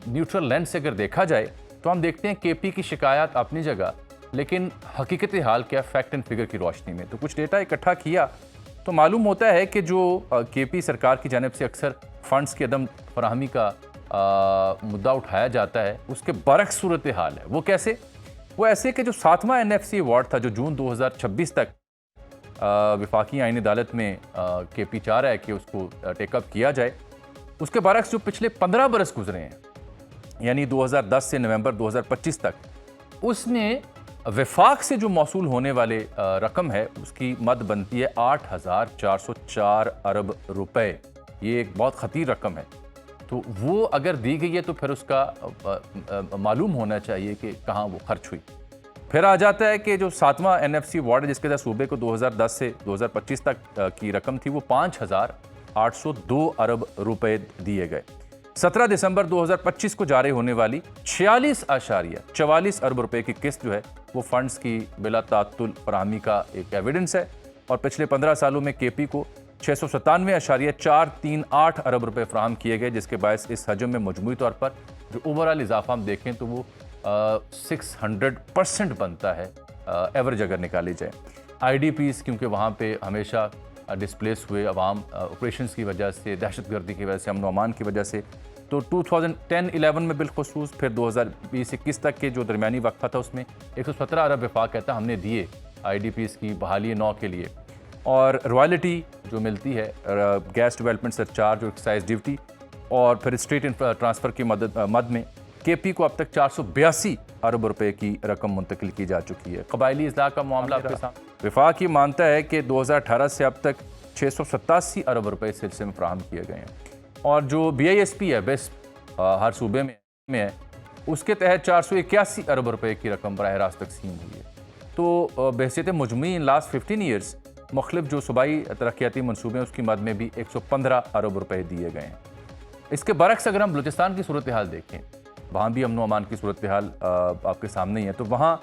न्यूट्रल लेंस से अगर देखा जाए तो हम देखते हैं KP की शिकायत अपनी जगह, लेकिन हकीकत हाल क्या, फैक्ट एंड फिगर की रोशनी में। तो कुछ डेटा इकट्ठा किया तो मालूम होता है कि जो KP सरकार की जानिब से अक्सर फ़ंड्स की अदम फराहमी का मुद्दा उठाया जाता है, उसके बरक्स सूरत हाल है। वो कैसे? वो ऐसे कि जो 7वां NFC अवार्ड था जो जून 2026 तक वफाकी आईन अदालत में KP चाह रहा है कि उसको टेकअप किया जाए, उसके बरक्स जो पिछले 15 बरस गुजरे हैं, यानी 2010 से नवंबर 2025 तक, उसमें वफाक से जो मौसूल होने वाले रकम है उसकी मद बनती है 8,404 अरब रुपए। ये एक बहुत खतीर रकम है। तो वो अगर दी गई है तो फिर उसका मालूम होना चाहिए कि कहाँ वो खर्च हुई। फिर आ जाता है कि जो 7वां NFC अवार्ड जिसके तहत सूबे को 2010 से 2025 तक की रकम थी वो 5,802 अरब रुपए दिए गए। 17 दिसंबर 2025 को जारी होने वाली 46.44 अरब रुपए की किस्त जो है वो फंड्स की बिला तात्तुल फराहमी का एक एविडेंस है। और पिछले 15 सालों में KP को 697.438 अरब रुपए फराहम किए गए, जिसके बायस इस हजम में मजमूई तौर पर जो ओवरऑल इजाफा हम देखें तो वो 600% बनता है एवरेज अगर निकाली जाए। IDPs क्योंकि वहाँ पे हमेशा डिस्प्लेस हुए अवाम ऑपरेशंस की वजह से, दहशतगर्दी की वजह से, अमन अमान की वजह से, तो 2010-11 में बिलखसूस, फिर 2020-21 तक के जो दरमियानी वक्फा था उसमें 117 अरब वफाक कहता हमने दिए IDPs की बहाली 9 के लिए। और रॉयल्टी जो मिलती है, गैस डेवलपमेंट सरचार्ज और एक्साइज ड्यूटी, और फिर स्ट्रीट ट्रांसफ़र की मद में KP को अब तक 482 अरब रुपए की रकम मुंतकिल की जा चुकी है। कबायली इस्लाह का मामला आपके साथ वफाक ये मानता है कि 2018 से अब तक 687 अरब रुपए इस सिलसिले में फराहम किए गए हैं। और जो BISP है, बेस्ट हर सूबे में है, उसके तहत 481 अरब रुपए की रकम बराह रास्त तकसीम हुई है। तो बहसीत मजमूई इन लास्ट 15 ईयर्स मुख्तलिफ जो सूबाई तरक्याती मनसूबे हैं उसकी मद में भी 115 अरब रुपए दिए गए हैं। इसके बरक्स अगर हम बलूचिस्तान की सूरत हाल देखें, वहाँ भी अमन व अमान की सूरत हाल आपके सामने ही है। तो वहाँ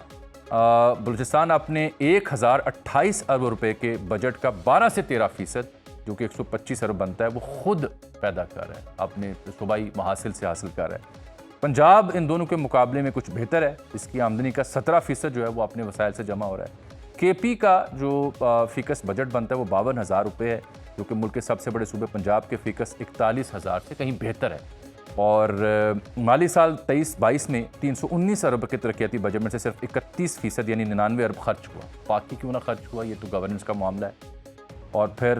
बलूचिस्तान अपने 1028 अरब रुपए के बजट का 12 से 13% जो कि 125 अरब बनता है, वो खुद पैदा कर रहा है, अपने सूबाई महासिल से हासिल कर रहा है। पंजाब इन दोनों के मुकाबले में कुछ बेहतर है, इसकी आमदनी का 17% जो है वो अपने वसाइल से जमा हो रहा है। केपी का जो फीकस बजट बनता है वो 52,000 रुपये है, जो कि मुल्क के सबसे बड़े सूबे पंजाब के फीकस 41,000 से कहीं बेहतर है। और माली साल 23-22 में 319 अरब के तरक्याती बजट में से सिर्फ 31% यानी 99 अरब खर्च हुआ। बाकी क्यों ना खर्च हुआ, ये तो गवर्नेंस का मामला है। और फिर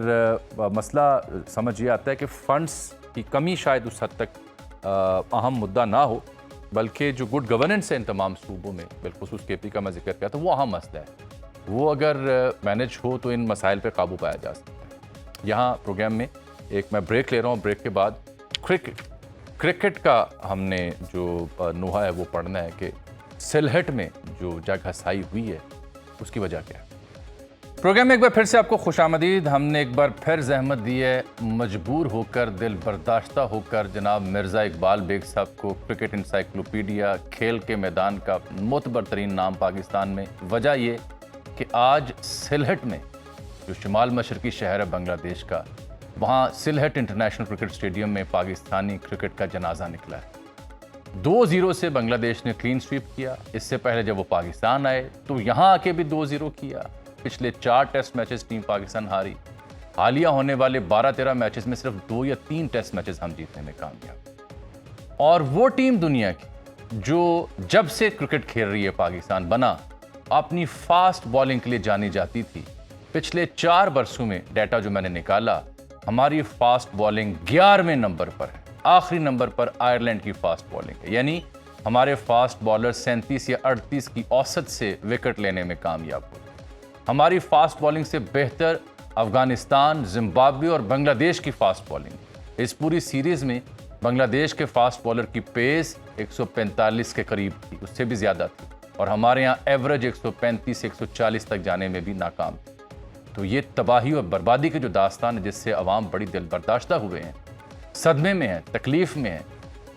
मसला समझ ये आता है कि फ़ंड्स की कमी शायद उस हद तक अहम मुद्दा ना हो, बल्कि जो गुड गवर्नेंस है इन तमाम सूबों में, बिलखुसूस केपी का मैं जिक्र किया, तो वो अहम मसला है। वो अगर मैनेज हो तो इन मसाइल पे काबू पाया जा सकता है। यहाँ प्रोग्राम में एक मैं ब्रेक ले रहा हूँ, ब्रेक के बाद क्रिकेट का हमने जो नुहा है वो पढ़ना है कि सिलहट में जो जग हसाई हुई है उसकी वजह क्या है। प्रोग्राम में एक बार फिर से आपको खुशामदीद। हमने एक बार फिर जहमत दी है, मजबूर होकर, दिल बर्दाश्ता होकर जनाब मिर्ज़ा इकबाल बेग साहब को क्रिकेट इंसाइक्लोपीडिया खेल के मैदान का मोतबर तरीन नाम पाकिस्तान में। वजह ये कि आज सिलहट में, जो शुमाल मशरकी शहर है बांग्लादेश का, वहाँ सिलहट इंटरनेशनल क्रिकेट स्टेडियम में पाकिस्तानी क्रिकेट का जनाजा निकला है। 2-0 से बांग्लादेश ने क्लीन स्वीप किया। इससे पहले जब वो पाकिस्तान आए तो यहाँ आके भी 2-0 किया। पिछले 4 टेस्ट मैचेस टीम पाकिस्तान हारी। हालिया होने वाले 12-13 मैचेस में सिर्फ 2 या 3 टेस्ट मैचेस हम जीतने में कामयाब। और वो टीम दुनिया की जो जब से क्रिकेट खेल रही है पाकिस्तान बना, अपनी फास्ट बॉलिंग के लिए जानी जाती थी। पिछले 4 बरसों में डाटा जो मैंने निकाला, हमारी फास्ट बॉलिंग 11वें नंबर पर है। आखिरी नंबर पर आयरलैंड की फास्ट बॉलिंग है, यानी हमारे फास्ट बॉलर 37 या 38 की औसत से विकेट लेने में कामयाब हुए। हमारी फास्ट बॉलिंग से बेहतर अफगानिस्तान, जिम्बाब्वे और बांग्लादेश की फास्ट बॉलिंग। इस पूरी सीरीज में बांग्लादेश के फास्ट बॉलर की पेस 145 के करीब थी, उससे भी ज़्यादा थी, और हमारे यहाँ एवरेज 135-140 तक जाने में भी नाकाम थी। तो ये तबाही और बर्बादी के जो दास्तान है, जिससे अवाम बड़ी दिल बर्दाश्ता हुए हैं, सदमे में है, तकलीफ़ में है,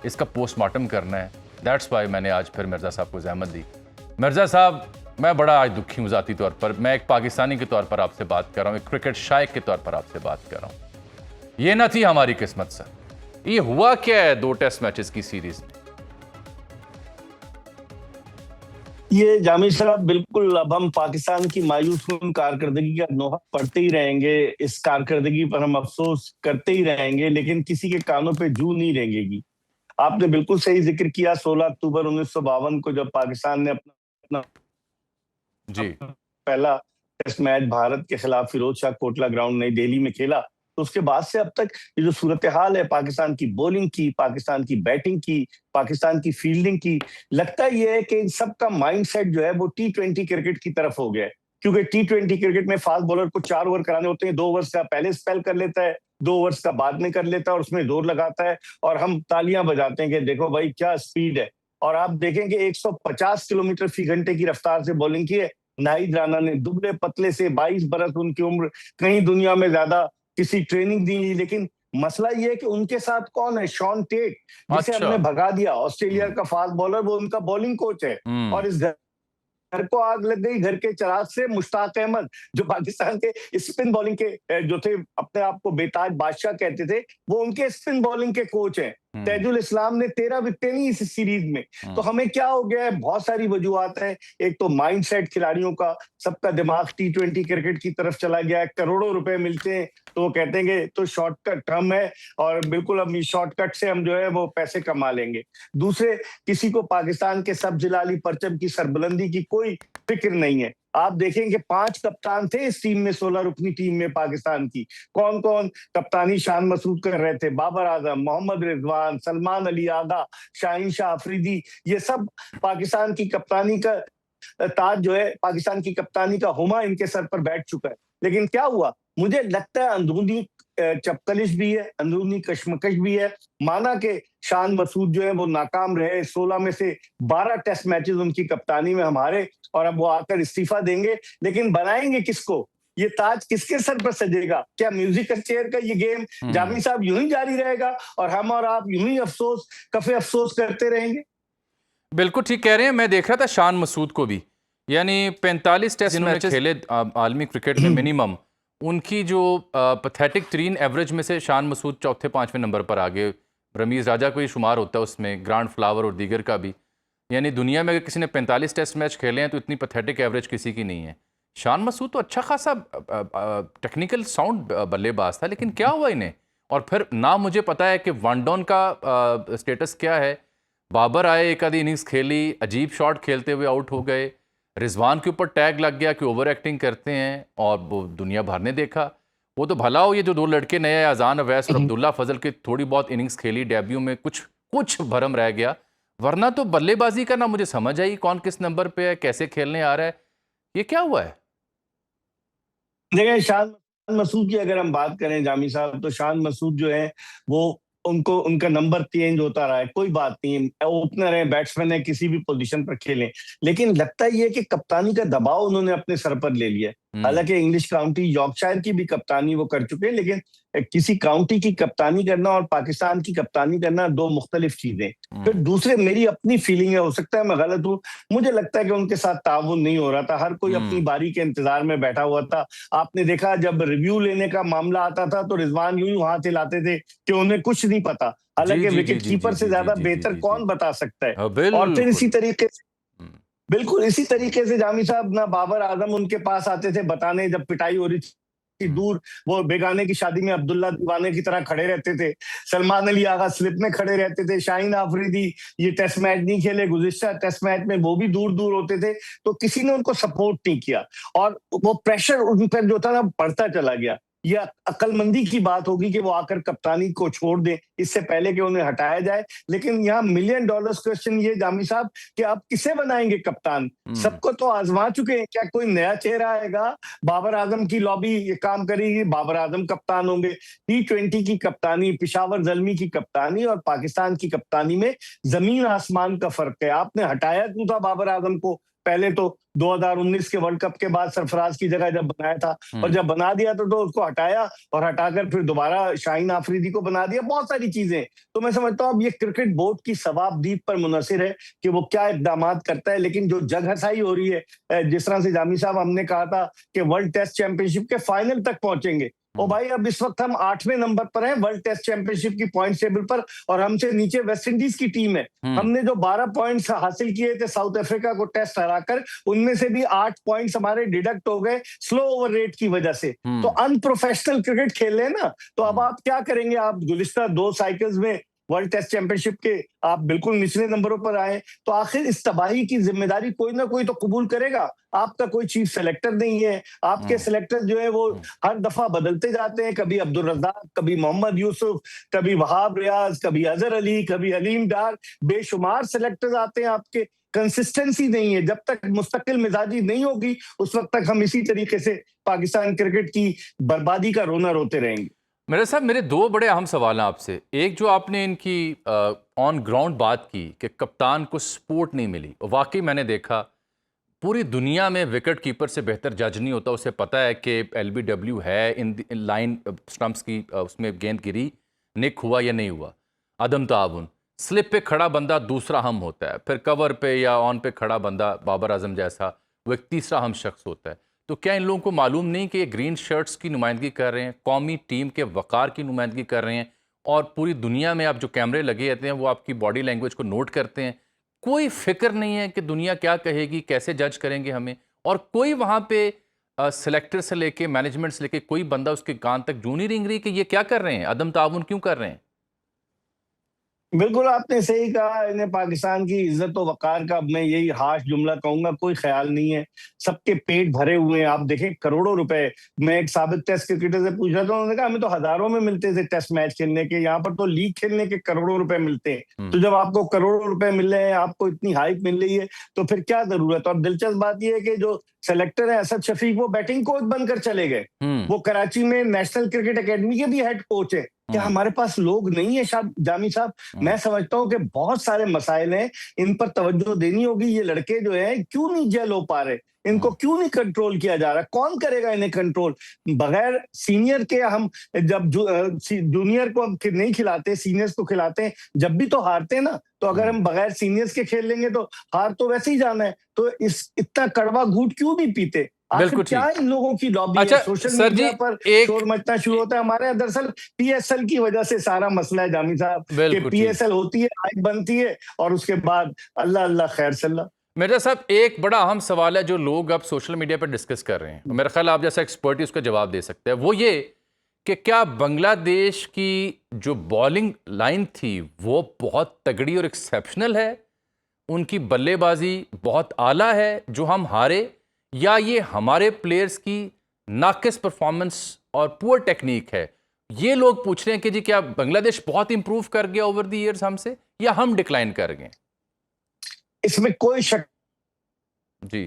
इसका पोस्टमार्टम करना है। दैट्स वाई मैंने आज फिर मिर्ज़ा साहब को जहमत दी। मिर्ज़ा साहब, मैं बड़ा आज दुखी हूँ ज़ाती तौर पर। मैं एक पाकिस्तानी के तौर पर आपसे बात कर रहा हूँ, एक क्रिकेट शायक के तौर पर आपसे बात कर रहा हूँ। ये ना थी हमारी किस्मत सर। ये हुआ क्या है 2 टेस्ट मैचेस की सीरीज में? ये जामी साहब, बिल्कुल अब हम पाकिस्तान की मायूसकुन कारकर्दगी का नोहा पढ़ते ही रहेंगे। इस कारकर्दगी पर हम अफसोस करते ही रहेंगे, लेकिन किसी के कानों पे जू नहीं रेंगेगी। आपने बिल्कुल सही जिक्र किया। 16 अक्टूबर 1952 को जब पाकिस्तान ने अपना जी पहला टेस्ट मैच भारत के खिलाफ फिरोज शाह कोटला ग्राउंड नई दिल्ली में खेला, तो उसके बाद से अब तक ये जो सूरत हाल है पाकिस्तान की बॉलिंग की, पाकिस्तान की बैटिंग की, पाकिस्तान की फील्डिंग की, लगता ये है कि इन सबका माइंडसेट जो है वो T20 क्रिकेट की तरफ हो गया है। क्योंकि T20 क्रिकेट में फास्ट बॉलर को 4 ओवर कराने होते हैं। 2 ओवर्स का पहले स्पेल कर लेता है, 2 ओवर्स का बाद में कर लेता है और उसमें जोर लगाता है, और हम तालियां बजाते हैं कि देखो भाई क्या स्पीड है। और आप देखेंगे 150 किलोमीटर फी घंटे की रफ्तार से बॉलिंग की है नाहिद राणा ने। दुबले पतले से, 22 बरस उनकी उम्र, कहीं दुनिया में ज्यादा किसी ट्रेनिंग नहीं ली। लेकिन मसला ये है कि उनके साथ कौन है? शॉन टेट, जिसे हमने भगा दिया, ऑस्ट्रेलिया का फास्ट बॉलर, वो उनका बॉलिंग कोच है। और इस घर को आग लग गई घर के चिराग से। मुश्ताक अहमद, जो पाकिस्तान के स्पिन बॉलिंग के जो थे, अपने आप को बेताज बादशाह कहते थे, वो उनके स्पिन बॉलिंग के कोच हैं। तैजुल इस्लाम ने 13 विकेटें ली इस सीरीज में। तो हमें क्या हो गया है? बहुत सारी वजूहात हैं। एक तो माइंडसेट खिलाड़ियों का, सबका दिमाग T20 क्रिकेट की तरफ चला गया है। करोड़ों रुपए मिलते हैं तो वो कहते हैं कि तो शॉर्टकट हम है, और बिल्कुल हम शॉर्टकट से हम जो है वो पैसे कमा लेंगे। दूसरे, किसी को पाकिस्तान के सब्ज लाली परचम की सरबुलंदी की कोई फिक्र नहीं है। आप देखेंगे 5 कप्तान थे इस टीम में, 16 रुकनी टीम में पाकिस्तान की। कौन कौन कप्तानी शान मसूद कर रहे थे? बाबर आजम, मोहम्मद रिजवान, सलमान अली आगा, शाहीन शाह अफरीदी, ये सब पाकिस्तान की कप्तानी का ताज जो है, पाकिस्तान की कप्तानी का हुमा इनके सर पर बैठ चुका है। लेकिन क्या हुआ? मुझे लगता है अंदरूनी चपकलिश भी है, अंदरूनी कश्मकश भी है। माना कि शान मसूद जो है वो नाकाम रहे, 16 में से 12 टेस्ट मैचेस उनकी कप्तानी में हमारे, और अब वो आकर इस्तीफा देंगे। लेकिन बनाएंगे किसको? ये ताज किसके सर पर सजेगा? क्या म्यूजिकल चेयर का ये गेम जामी साहब यूं ही जारी रहेगा और हम और आप यूं ही कफे अफसोस करते रहेंगे? बिल्कुल ठीक कह रहे हैं। मैं देख रहा था शान मसूद को भी, यानी 45 टेस्ट मैचेस खेले आलमी क्रिकेट में मिनिमम, उनकी जो पैथेटिक तरीन एवरेज में से शान मसूद चौथे पांचवें नंबर पर आ गए। रमीज़ राजा को ही शुमार होता है उसमें, ग्रांड फ्लावर और दीगर का भी। यानी दुनिया में अगर किसी ने 45 टेस्ट मैच खेले हैं तो इतनी पैथेटिक एवरेज किसी की नहीं है। शान मसूद तो अच्छा खासा टेक्निकल साउंड बल्लेबाज था, लेकिन क्या हुआ इन्हें? और फिर ना मुझे पता है कि वन डाउन का स्टेटस क्या है। बाबर आए, एक आधी इनिंग्स खेली, अजीब शॉट खेलते हुए आउट हो गए। रिजवान के ऊपर टैग लग गया कि ओवर एक्टिंग करते हैं, और वो दुनिया भर ने देखा। वो तो भला हो ये जो दो लड़के नए अजान अवैस और अब्दुल्ला फजल की थोड़ी बहुत इनिंग्स खेली डेब्यू में, कुछ भरम रह गया, वरना तो बल्लेबाजी का ना मुझे समझ आई कौन किस नंबर पे है, कैसे खेलने आ रहा है, ये क्या हुआ है? देखिए, शान मसूद की अगर हम बात करें जामी साहब, तो शान मसूद जो है वो उनका नंबर चेंज होता रहा है, कोई बात नहीं, ओपनर है, बैट्समैन है, किसी भी पोजीशन पर खेलें, लेकिन लगता ये है कि कप्तानी का दबाव उन्होंने अपने सर पर ले लिया है। हालांकि इंग्लिश काउंटी यॉर्कशायर की भी कप्तानी वो कर चुके हैं, लेकिन किसी काउंटी की कप्तानी करना और पाकिस्तान की कप्तानी करना दो मुख्तलिफ चीजें। फिर दूसरे, मेरी अपनी फीलिंग है, हो सकता है मैं गलत हूं, मुझे लगता है कि उनके साथ ताउन नहीं हो रहा था, हर कोई अपनी बारी के इंतजार में बैठा हुआ था। आपने देखा जब रिव्यू लेने का मामला आता था तो रिजवान यूं ही हाथ हिलाते थे कि उन्हें कुछ नहीं पता, हालांकि विकेट कीपर से ज्यादा बेहतर कौन बता सकता है। और फिर इसी तरीके से, बिल्कुल इसी तरीके से जामी साहब, ना बाबर आजम उनके पास आते थे बताने जब पिटाई हो रही थी दूर, वो बेगाने की शादी में अब्दुल्ला दीवाने की तरह खड़े रहते थे, सलमान अली आगा स्लिप में खड़े रहते थे, शाहीन आफरीदी ये टेस्ट मैच नहीं खेले, गुज़िश्ता टेस्ट मैच में वो भी दूर दूर होते थे, तो किसी ने उनको सपोर्ट नहीं किया और वो प्रेशर उन पर जो था ना बढ़ता चला गया। यह अक्लमंदी की बात होगी कि वो आकर कप्तानी को छोड़ दें इससे पहले कि उन्हें हटाया जाए, लेकिन यहाँ $1,000,000 क्वेश्चन ये जामी साहब कि आप किसे बनाएंगे कप्तान? सबको तो आजमा चुके हैं, क्या कोई नया चेहरा आएगा? बाबर आजम की लॉबी ये काम करेगी, बाबर आजम कप्तान होंगे। T20 की कप्तानी, पिशावर ज़ल्मी की कप्तानी और पाकिस्तान की कप्तानी में जमीन आसमान का फर्क है। आपने हटाया क्यों था बाबर आजम को? पहले तो 2019 के वर्ल्ड कप के बाद सरफराज की जगह जब बनाया था, और जब बना दिया तो उसको हटाया और हटाकर फिर दोबारा शाहीन आफरीदी को बना दिया, बहुत सारी चीजें। तो मैं समझता हूँ अब ये क्रिकेट बोर्ड की सवाबदीद पर मुनहसिर है कि वो क्या इकदाम करता है, लेकिन जो जग हसाई हो रही है, जिस तरह से जामी साहब हमने कहा था कि वर्ल्ड टेस्ट चैंपियनशिप के फाइनल तक पहुंचेंगे, ओ भाई अब इस वक्त हम 8वें नंबर पर हैं वर्ल्ड टेस्ट चैंपियनशिप की पॉइंट टेबल पर, और हमसे नीचे वेस्ट इंडीज की टीम है। हमने जो 12 पॉइंट्स हासिल किए थे साउथ अफ्रीका को टेस्ट हराकर, उनमें से भी 8 पॉइंट्स हमारे डिडक्ट हो गए स्लो ओवर रेट की वजह से। तो अनप्रोफेशनल क्रिकेट खेल रहे हैं ना, तो अब आप क्या करेंगे? आप गुज़िश्ता 2 साइकिल्स में वर्ल्ड टेस्ट चैंपियनशिप के आप बिल्कुल निचले नंबरों पर आए, तो आखिर इस तबाही की जिम्मेदारी कोई ना कोई तो कबूल करेगा। आपका कोई चीफ सेलेक्टर नहीं है, आपके सेलेक्टर जो है वो हर दफा बदलते जाते हैं, कभी अब्दुल रज़ाक, कभी मोहम्मद यूसुफ, कभी वहाब रियाज, कभी अजहर अली, कभी हलीम डार, बेशुमार सेलेक्टर्स आते हैं आपके। कंसिस्टेंसी नहीं है, जब तक मुस्तकिल मिजाजी नहीं होगी उस वक्त तक हम इसी तरीके से पाकिस्तान क्रिकेट की बर्बादी का रोना रोते रहेंगे। मेरे साहब, मेरे दो बड़े अहम सवाल हैं आपसे। एक, जो आपने इनकी ऑन ग्राउंड बात की कि कप्तान को सपोर्ट नहीं मिली, और वाकई मैंने देखा पूरी दुनिया में विकेट कीपर से बेहतर जज नहीं होता, उसे पता है कि LBW है, इन लाइन स्टंप्स की उसमें गेंद गिरी, निक हुआ या नहीं हुआ, अदम ताउन, स्लिप पे खड़ा बंदा दूसरा हम होता है, फिर कवर पे या ऑन पे खड़ा बंदा बाबर आजम जैसा वो एक तीसरा हम शख्स होता है। तो क्या इन लोगों को मालूम नहीं कि ये ग्रीन शर्ट्स की नुमाइंदगी कर रहे हैं, कौमी टीम के वक़ार की नुमाइंदगी कर रहे हैं, और पूरी दुनिया में आप जो कैमरे लगे रहते हैं वो आपकी बॉडी लैंग्वेज को नोट करते हैं। कोई फिक्र नहीं है कि दुनिया क्या कहेगी, कैसे जज करेंगे हमें, और कोई वहाँ पे सेलेक्टर से लेके मैनेजमेंट से लेके कोई बंदा उसके कान तक जूं नहीं रेंग रही कि ये क्या कर रहे हैं, अदम ताउन क्यों कर रहे हैं? बिल्कुल आपने सही कहा, इन्हें पाकिस्तान की इज्जत और वकार का, मैं यही हाश जुमला कहूंगा, कोई ख्याल नहीं है। सबके पेट भरे हुए हैं, आप देखें करोड़ों रुपए। मैं एक साबित टेस्ट क्रिकेटर से पूछ रहा था, उन्होंने कहा हमें तो हजारों में मिलते थे टेस्ट मैच खेलने के, यहाँ पर तो लीग खेलने के करोड़ों रुपए मिलते हैं। तो जब आपको करोड़ों रुपए मिल रहे हैं, आपको इतनी हाइप मिल रही है, तो फिर क्या जरूरत? और दिलचस्प बात यह है कि जो सेलेक्टर है असद शफीक, वो बैटिंग कोच बनकर चले गए। वो कराची में नेशनल क्रिकेट एकेडमी के भी हेड कोच है। क्या हमारे पास लोग नहीं है जामी साहब? मैं समझता हूं कि बहुत सारे मसाइल हैं, इन पर तवज्जो देनी होगी। ये लड़के जो हैं क्यों नहीं जेल हो पा रहे, इनको क्यों नहीं कंट्रोल किया जा रहा? कौन करेगा इन्हें कंट्रोल? बगैर सीनियर के हम जब जूनियर को हम नहीं खिलाते, सीनियर्स को खिलाते हैं, जब भी तो हारते हैं ना। तो अगर हम बगैर सीनियर्स के खेल लेंगे तो हार तो वैसे ही जाना है। तो इतना कड़वा घूंट क्यों नहीं पीते? आखिर बिल्कुल क्या ठीक। इन लोगों की लॉबी अच्छा, है? सोशल सर मीडिया जी, पर एक शोर मचना शुरू होता है। हमारे यहाँ दरअसल पीएसएल की वजह से सारा मसला है जामी साहब, कि बिल्कुल ठीक। पीएसएल होती है, आग बनती है, और उसके बाद अल्लाह अल्लाह खैर सल्ला। मिर्जा साहब, एक बड़ा अहम सवाल है जो लोग अब सोशल मीडिया पर डिस्कस कर रहे हैं, मेरा ख्याल आप जैसा एक्सपर्ट ही उसका जवाब दे सकते हैं। वो ये कि क्या बांग्लादेश की जो बॉलिंग लाइन थी वो बहुत तगड़ी और एक्सेप्शनल है, उनकी बल्लेबाजी बहुत आला है जो हम हारे, या ये हमारे प्लेयर्स की नाकिस परफॉर्मेंस और पुअर टेक्निक है? ये लोग पूछ रहे हैं कि जी क्या बांग्लादेश बहुत इंप्रूव कर गया ओवर द ईयर्स हमसे, या हम डिक्लाइन कर गए? इसमें कोई शक जी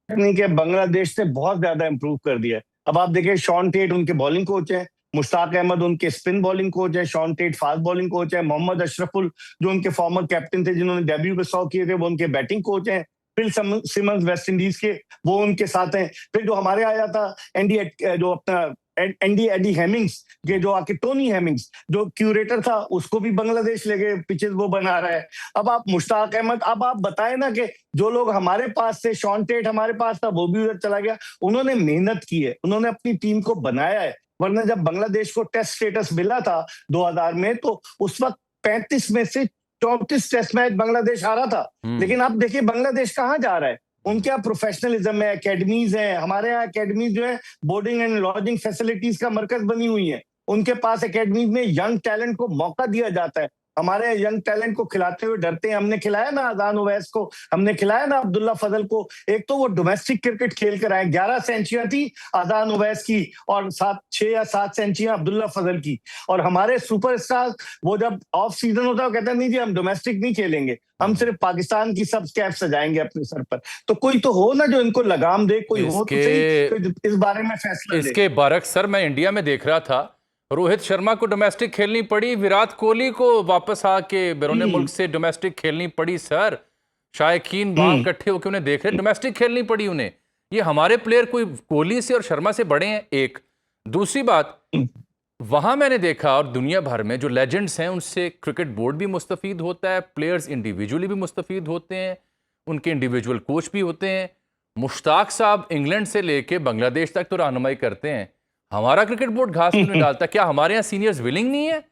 नहीं कि बांग्लादेश ने बहुत ज्यादा इंप्रूव कर दिया है। अब आप देखिए, शॉन टेट उनके बॉलिंग कोच हैं, मुश्ताक अहमद उनके स्पिन बॉलिंग कोच है, Shaun Tait fast bowling coach है, मोहम्मद अशरफुल जो उनके फॉर्मर कैप्टन थे जिन्होंने डेब्यू पे 100 किए थे, वो उनके बैटिंग कोच हैं। फिल सिमंस वेस्ट इंडीज के, वो उनके साथ हैं। फिर जो हमारे आया था जो अपना एंडी एडी हेमिंग्स, ये जो आके टोनी हेमिंग्स जो क्यूरेटर था, उसको भी बांग्लादेश ले गए, पिचेस वो बना रहा है। अब आप मुश्ताक अहमद, अब आप बताए ना कि जो लोग हमारे पास थे, शॉन टेट हमारे पास था, वो भी उधर चला गया। उन्होंने मेहनत की है, उन्होंने अपनी टीम को बनाया है। वरना जब बांग्लादेश को टेस्ट स्टेटस मिला था 2000 में, तो उस वक्त 35 में से 34 टेस्ट मैच बांग्लादेश हारा था। लेकिन आप देखिए बांग्लादेश कहाँ जा रहा है। उनके यहाँ प्रोफेशनलिज्म है, एकेडमीज है। हमारे यहाँ एकेडमीज जो है बोर्डिंग एंड लॉजिंग फैसिलिटीज का मरकज बनी हुई है। उनके पास एकेडमीज में यंग टैलेंट को मौका दिया जाता है। हमारे यंग टैलेंट को खिलाते हुए डरते हैं। हमने खिलाया ना अजान ओवैस को, हमने खिलाया ना अब्दुल्ला फजल को। एक तो वो डोमेस्टिक क्रिकेट खेल कर आए, 11 सेंचुरियां थी अजान ओवैस की और 6 या 7 सेंचुरियां अब्दुल्ला फजल की। और हमारे सुपरस्टार वो जब ऑफ सीजन होता है वो कहते हैं नहीं जी हम डोमेस्टिक नहीं खेलेंगे, हम सिर्फ पाकिस्तान की सब कैप सजाएंगे अपने सर पर। तो कोई तो हो ना जो इनको लगाम दे, कोई हो तो सही तो इस बारे में फैसला दे। इसके बरक्स सर, मैं इंडिया में देख रहा था, रोहित शर्मा को डोमेस्टिक खेलनी पड़ी, विराट कोहली को वापस आके बैरून मुल्क से डोमेस्टिक खेलनी पड़ी। सर शायकीन वहां इकट्ठे होकर उन्हें देख रहे, डोमेस्टिक खेलनी पड़ी उन्हें। ये हमारे प्लेयर कोई कोहली से और शर्मा से बड़े हैं? एक दूसरी बात, वहां मैंने देखा और दुनिया भर में जो लेजेंड्स हैं उनसे क्रिकेट बोर्ड भी मुस्तफीद होता है, प्लेयर्स इंडिविजुअली भी मुस्तफीद होते हैं, उनके इंडिविजुअल कोच भी होते हैं। मुश्ताक साहब इंग्लैंड से लेके बांग्लादेश तक तो रहनुमाई करते हैं, हमारा क्रिकेट बोर्ड घास क्यों नहीं डालता? क्या हमारे यहाँ सीनियर्स विलिंग नहीं है?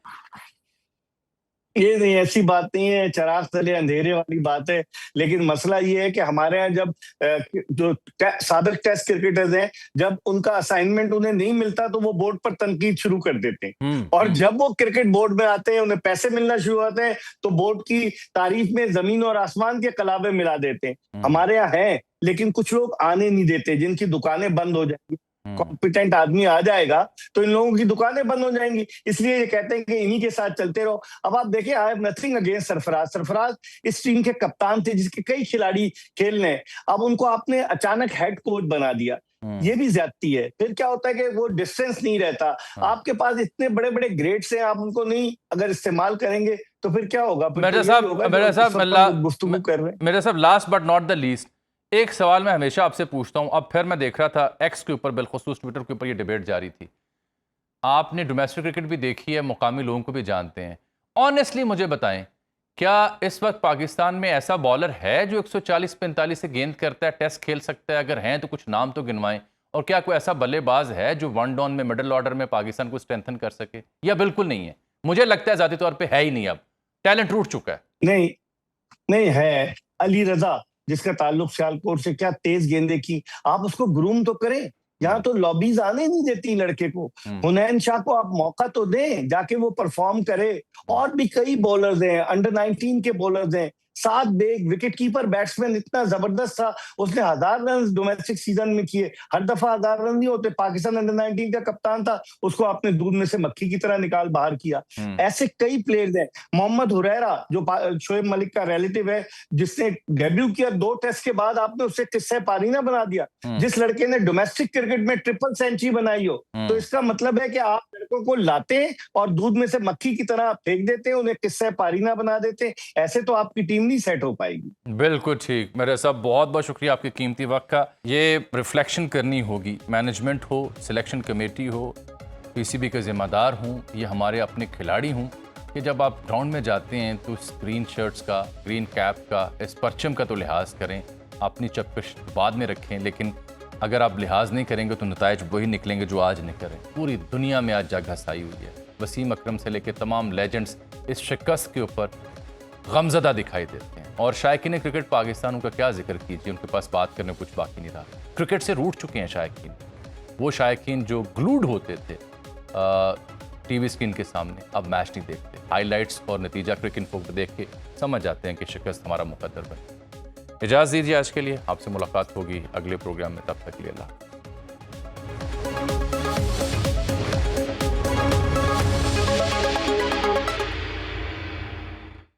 ये नहीं, ऐसी बात नहीं है, चराग तले अंधेरे वाली बात है। लेकिन मसला ये है कि हमारे यहाँ जब जो साबिक टेस्ट क्रिकेटर्स हैं, जब उनका असाइनमेंट उन्हें नहीं मिलता तो वो बोर्ड पर तनकीद शुरू कर देते हैं। और जब वो क्रिकेट बोर्ड में आते हैं, उन्हें पैसे मिलना शुरू होते हैं, तो बोर्ड की तारीफ में जमीन और आसमान के कलावे मिला देते हैं। हमारे यहाँ है, लेकिन कुछ लोग आने नहीं देते, जिनकी दुकानें बंद हो जाएंगी। कॉम्पिटेंट आदमी आ जाएगा तो इन लोगों की दुकानें बंद हो जाएंगी, इसलिए ये कहते हैं कि इन्हीं के साथ चलते रहो। अब आप देखिए, I have nothing against Sarfaraz इस टीम के कप्तान थे जिसके कई खिलाड़ी खेल रहे हैं। अब उनको आपने अचानक हेड कोच बना दिया, ये भी ज्यादती है। फिर क्या होता है कि वो डिस्टेंस नहीं रहता। आपके पास इतने बड़े बड़े ग्रेड्स हैं, आप उनको नहीं अगर इस्तेमाल करेंगे तो फिर क्या होगा? मेरे साहब last but not the least, एक सवाल मैं हमेशा आपसे पूछता हूं, अब फिर मैं देख रहा था एक्स के ऊपर, बिलखुसूस ट्विटर के ऊपर ये डिबेट जारी थी। आपने डोमेस्टिक क्रिकेट भी देखी है, मुकामी लोगों को भी जानते हैं, ऑनेस्टली मुझे बताएं, क्या इस वक्त पाकिस्तान में ऐसा बॉलर है जो 140-45 से गेंद करता है, टेस्ट खेल सकता है? अगर हैं तो कुछ नाम तो गिनवाएं। और क्या कोई ऐसा बल्लेबाज है जो वन डाउन में मिडिल ऑर्डर में पाकिस्तान को स्ट्रेंथन कर सके, या बिल्कुल नहीं है? मुझे लगता है जाती तौर पर है ही नहीं, अब टैलेंट टूट चुका है। नहीं है अली रजा, जिसका ताल्लुक सियालकोट से, क्या तेज गेंदे की, आप उसको ग्रूम तो करें। यहाँ तो लॉबीज आने नहीं देती लड़के को। हुनैन शाह को आप मौका तो दें, जाके वो परफॉर्म करे। और भी कई बॉलर्स हैं, अंडर 19 के बॉलर्स हैं। साद बेग विकेट कीपर बैट्समैन इतना जबरदस्त था, उसने 1000 रन डोमेस्टिक सीजन में किए। हर दफा 1000 रन नहीं होते। पाकिस्तान अंडर 19 का कप्तान था, उसको आपने दूध में से मक्खी की तरह निकाल बाहर किया। ऐसे कई प्लेयर्स हैं। मोहम्मद हुरैरा जो शोएब मलिक का रिलेटिव है, जिसने डेब्यू किया 2 टेस्ट के बाद, आपने उससे किस्से पारीना बना दिया। जिस लड़के ने डोमेस्टिक क्रिकेट में ट्रिपल सेंचुरी बनाई हो, तो इसका मतलब है कि आप लड़कों को लाते हैं और दूध में से मक्खी की तरह फेंक देते हैं, उन्हें किस्से पारीना बना देते हैं। ऐसे तो आपकी टीम नहीं सेट हो पाएगी। बिल्कुल ठीक। मेरे साहब बहुत बहुत शुक्रिया आपके कीमती वक्त का। ये रिफ्लेक्शन करनी होगी, मैनेजमेंट हो, सिलेक्शन कमेटी हो, पीसीबी का जिम्मेदार हूँ, ये हमारे अपने खिलाड़ी हूँ, कि जब आप ग्राउंड में जाते हैं तो इस ग्रीन शर्ट्स का, ग्रीन कैप का, इस परचम का तो लिहाज करें, अपनी चप्पश बाद में रखें, लेकिन अगर आप लिहाज नहीं करेंगे तो नताइज वही निकलेंगे जो आज निकल रहे हैं। पूरी दुनिया में आज जग हसाई हुई है। वसीम अकरम से लेकर तमाम लेजेंड्स इस शिकस्त के ऊपर गमज़दा दिखाई देते हैं। और शायकीन क्रिकेट पाकिस्तान का क्या जिक्र कीजिए, उनके पास बात करने कुछ बाकी नहीं रहा। क्रिकेट से रूठ चुके हैं शायकीन, वो शायकीन जो ग्लूड होते थे टीवी स्क्रीन के सामने, अब मैच नहीं देखते। हाइलाइट्स और नतीजा क्रिक इन्फो देख के समझ जाते हैं कि शिकस्त हमारा मुकद्दर बने। इजाज़त दीजिए आज के लिए, आपसे मुलाकात होगी अगले प्रोग्राम में, तब तक के लिए अल्लाह।